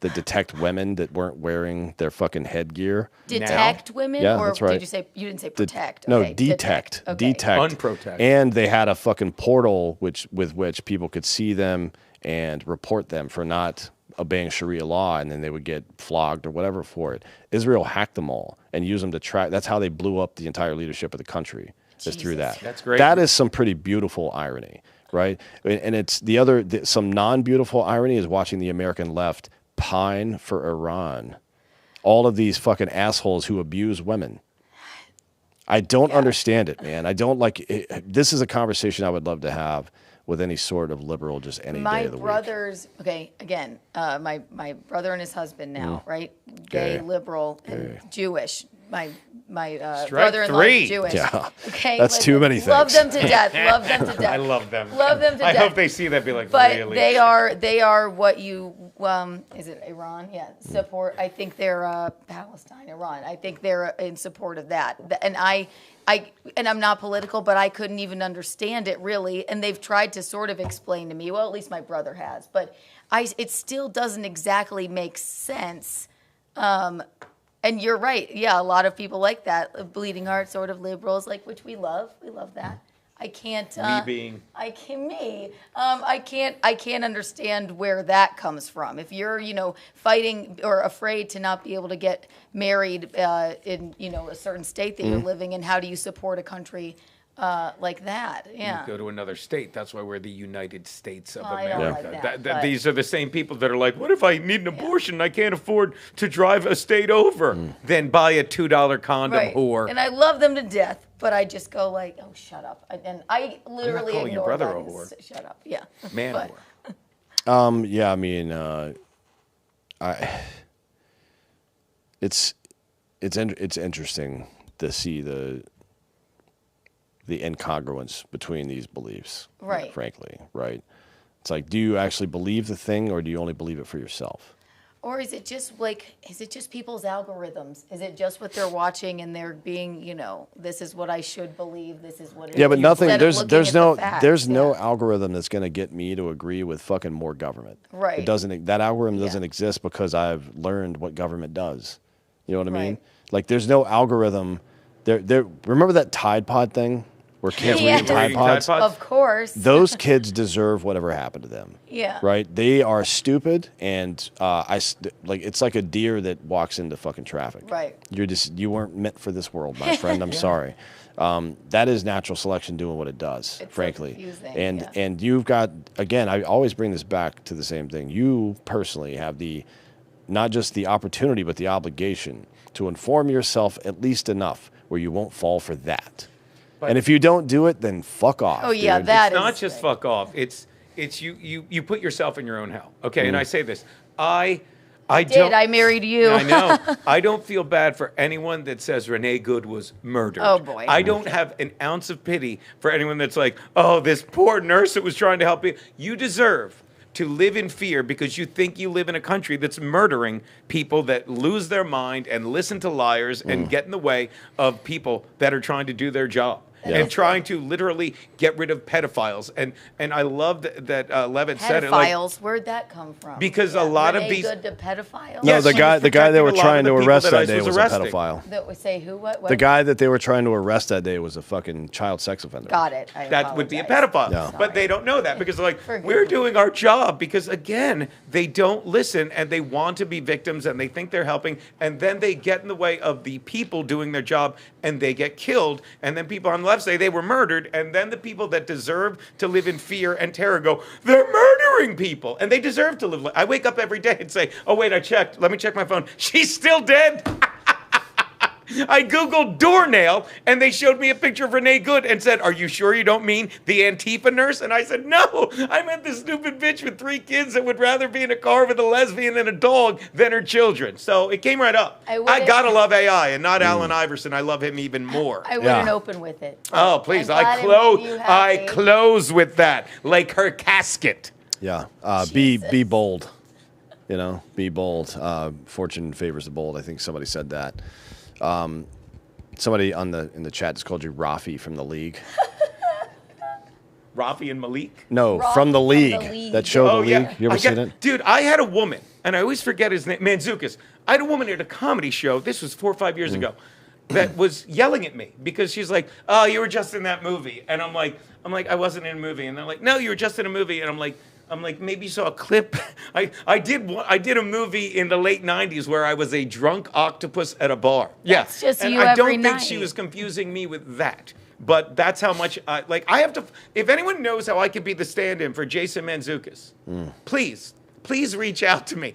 that detect women that weren't wearing their fucking headgear. Detect women? Yeah, or that's right. Did you say, you didn't say protect? No, Okay, detect. Okay. Detect. Unprotect. And they had a fucking portal with which people could see them and report them for not obeying Sharia law, and then they would get flogged or whatever for it. Israel hacked them all and used them to track. That's how they blew up the entire leadership of the country. Is through that. That's great. That is some pretty beautiful irony, right? And it's some non-beautiful irony is watching the American left pine for Iran. All of these fucking assholes who abuse women. I don't understand it, man. I don't like it. This is a conversation I would love to have with any sort of liberal just any day of the week. My brother's, okay, again, my brother and his husband now, right? Gay, Gay. liberal, and Jewish. My Strike brother-in-law three. is Jewish. Yeah. Okay, That's too many Love things. them to death. Love them to death. I love them. Love them to I death. hope they see that. Be like, But really? they are what you is it Iran? Yeah, support. I think they're Palestine, Iran. I think they're in support of that. And I'm not political, but I couldn't even understand it really. And they've tried to sort of explain to me. Well, at least my brother has, but it still doesn't exactly make sense. And you're right. Yeah, a lot of people like that. Bleeding heart sort of liberals, like, which we love. We love that. I can't. I can't understand where that comes from. If you're, fighting or afraid to not be able to get married in, a certain state that you're living in, how do you support a country like that? Yeah. You go to another state. That's why we're the United States of I don't America. like that, but- These are the same people that are like, what if I need an abortion and I can't afford to drive a state over? Then buy a $2 condom, Right. whore. And I love them to death, but I just go like, oh, shut up. And I literally calling your ignore brother that. a whore. Shut up. Yeah. Man But- whore. Yeah, I mean, it's interesting to see the incongruence between these beliefs. Right. Frankly, right? It's like, do you actually believe the thing, or do you only believe it for yourself? Or is it just people's algorithms? Is it just what they're watching and they're being, this is what I should believe, this is what it is. Yeah, but nothing. Instead of There's looking no at the facts, there's no yeah. algorithm that's going to get me to agree with fucking more government. Right. It doesn't. That algorithm Yeah. doesn't exist because I've learned what government does. You know what I mean? Right. Like, there's no algorithm. There. Remember that Tide Pod thing where kids Yeah. read Tide Pods? Of course. Those kids deserve whatever happened to them. Yeah. Right? They are stupid, and it's like a deer that walks into fucking traffic. Right. You weren't meant for this world, my friend. I'm sorry. That is natural selection doing what it does, It's so frankly. confusing, And yeah. and you've got, again, I always bring this back to the same thing. You personally have not just the opportunity, but the obligation to inform yourself at least enough where you won't fall for that. And if you don't do it, then fuck off. Oh, yeah, dude. that It's not is just right. fuck off. It's you put yourself in your own hell. Okay, Mm. and I say this. I don't. I married you. I know. I don't feel bad for anyone that says Renee Good was murdered. Oh, boy. I don't have an ounce of pity for anyone that's like, oh, this poor nurse that was trying to help you. You deserve to live in fear because you think you live in a country that's murdering people that lose their mind and listen to liars and get in the way of people that are trying to do their job. Yeah. And trying to literally get rid of pedophiles. And I love that Levitt said it. Like, Pedophiles, where'd that come from? Because a lot of Renee these- Good to pedophiles? No, Yes, the she guy was they protecting were a lot of trying the to people arrest that that ICE day was was a arresting. pedophile. That would say who? What? The guy that they were trying to arrest that day was a fucking child sex offender. Got it. I that would be a apologize. pedophile. Yeah. But they don't know that because they're like, Forgive we're me. doing our job. Because again, they don't listen and they want to be victims and they think they're helping. And then they get in the way of the people doing their job and they get killed. And then people on the left say they were murdered. And then the people that deserve to live in fear and terror go, they're murdering people. And they deserve to live. I wake up every day and say, oh, wait, I checked. Let me check my phone. She's still dead. I Googled doornail, and they showed me a picture of Renee Good and said, "Are you sure you don't mean the Antifa nurse?" And I said, "No, I meant the stupid bitch with 3 kids that would rather be in a car with a lesbian and a dog than her children." So it came right up. I gotta love AI, and not Allen Iverson. I love him even more. I wouldn't open with it. Oh, please. I'm I glad close with that. Like her casket. Yeah. Be bold. You know, be bold. Fortune favors the bold. I think somebody said that. Somebody in the chat just called you Rafi from the League. Rafi and Malik? No, Rafi from the from League. The League. That show, The League. Yeah. You ever seen it? Dude, I had a woman, and I always forget his name, Manzukis. I had a woman at a comedy show, this was 4 or 5 years ago, that was yelling at me because she's like, "Oh, you were just in that movie." And I'm like, "I wasn't in a movie." And they're like, "No, you were just in a movie." And I'm like, maybe you saw a clip. I did a movie in the late 90s where I was a drunk octopus at a bar. That's just and you I every don't think she night. was confusing me with that. But that's how much I have to. If anyone knows how I could be the stand-in for Jason Mantzoukas, please reach out to me.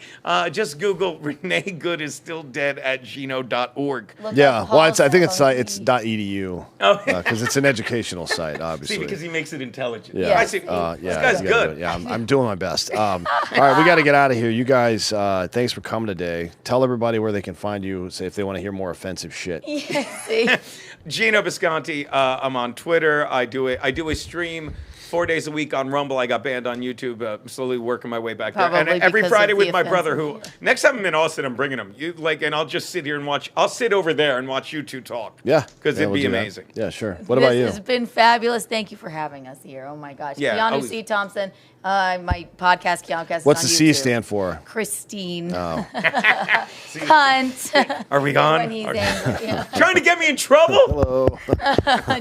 Just Google Renee Good is still dead at gino.org. Yeah, well, I think it's .edu. Oh. Because it's an educational site, obviously. See, because he makes it intelligent. Yeah. I see. Yeah, this guy's you gotta good. do it. Yeah, I'm doing my best. All right, we got to get out of here. You guys, thanks for coming today. Tell everybody where they can find you, say if they want to hear more offensive shit. See? Gino Visconti. I'm on Twitter. I do a stream 4 days a week on Rumble. I got banned on YouTube. I'm slowly working my way back there. Probably And every because Friday of with the my brother, offensive, who next time I'm in Austin, I'm bringing him. And I'll just sit here and watch. I'll sit over there and watch you two talk. Yeah, because it'd we'll be do that. amazing. Yeah, sure. What about you? This has been fabulous. Thank you for having us here. Oh my gosh. Yeah, Keanu always. C. Thompson, my podcast, Keanucast. What's the on C YouTube. stand for? Christine. Oh. Cunt. Are we when on? he's angry. Yeah. Trying to get me in trouble? Hello.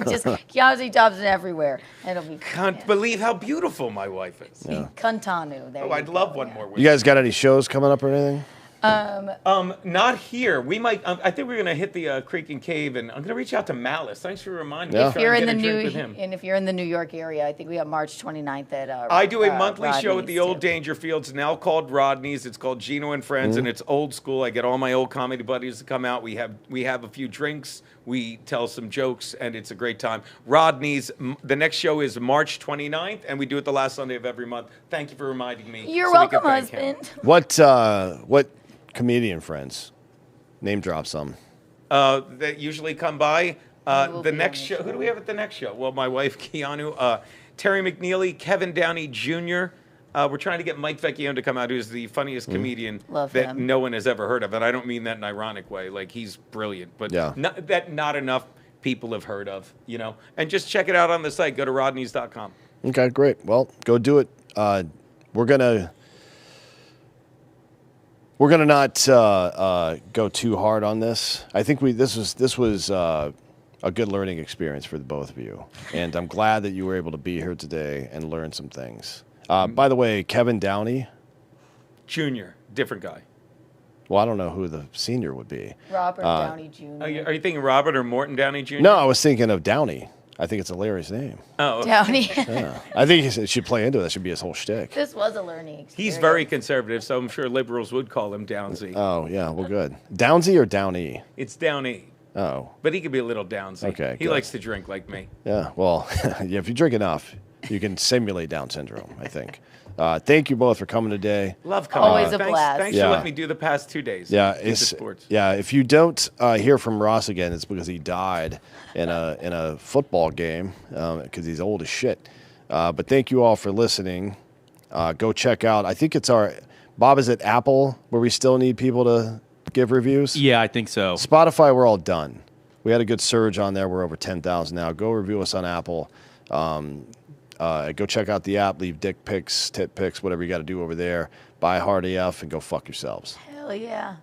Just Keanu C. Thompson everywhere. It'll be Can't believe how beautiful my wife is. Cuntanu. There Oh, you I'd go, love one yeah. more. With You guys got any shows coming up or anything? Not here. We might. I think we're gonna hit the Creek and Cave, and I'm gonna reach out to Malice. Thanks for reminding me. Yeah. to If try you're and in get the a drink with him. if you're in the New York area, I think we have March 29th at. I do a monthly show at Rodney's, the old too. Dangerfields, now called Rodney's. It's called Gino and Friends, and it's old school. I get all my old comedy buddies to come out. We have a few drinks. We tell some jokes, and it's a great time. Rodney's. The next show is March 29th, and we do it the last Sunday of every month. Thank you for reminding me. You're so we can welcome, thank him. husband. What comedian friends? Name drop some. That usually come by. will The be next on the show. Who do we have at the next show? Well, my wife Keanu, Terry McNeely, Kevin Downey Jr. We're trying to get Mike Vecchione to come out, who's the funniest comedian Love that him. no one has ever heard of. And I don't mean that in an ironic way. Like, he's brilliant, but Yeah. not enough people have heard of. And just check it out on the site. Go to rodneys.com. Okay, great. Well, go do it. We're gonna not go too hard on this. I think this was a good learning experience for the both of you, and I'm glad that you were able to be here today and learn some things. By the way, Kevin Downey. Junior, different guy. Well, I don't know who the senior would be. Robert Downey Jr. Are you thinking Robert or Morton Downey Jr.? No, I was thinking of Downey. I think it's a hilarious name. Oh, Downey. Yeah. I think he should play into it. That should be his whole shtick. This was a learning experience. he's very conservative, so I'm sure liberals would call him Downsy. Oh, yeah. Well, good. Downsy or Downey? It's Downey. Oh, But he could be a little downsy. Okay, He good. likes to drink like me. yeah. Well, yeah, if you drink enough, you can simulate Down syndrome, I think. Thank you both for coming today. Love coming. Always a Thanks, blast. Thanks Yeah. for letting me do the past 2 days. Yeah, Into it's sports. yeah. If you don't hear from Ross again, it's because he died in a football game because he's old as shit. But thank you all for listening. Go check out. I think it's Bob. Is it Apple where we still need people to give reviews? Yeah, I think so. Spotify, we're all done. We had a good surge on there. We're over 10,000 now. Go review us on Apple. Go check out the app. Leave dick pics, tit pics, whatever you got to do over there. Buy Hard AF and go fuck yourselves. Hell yeah.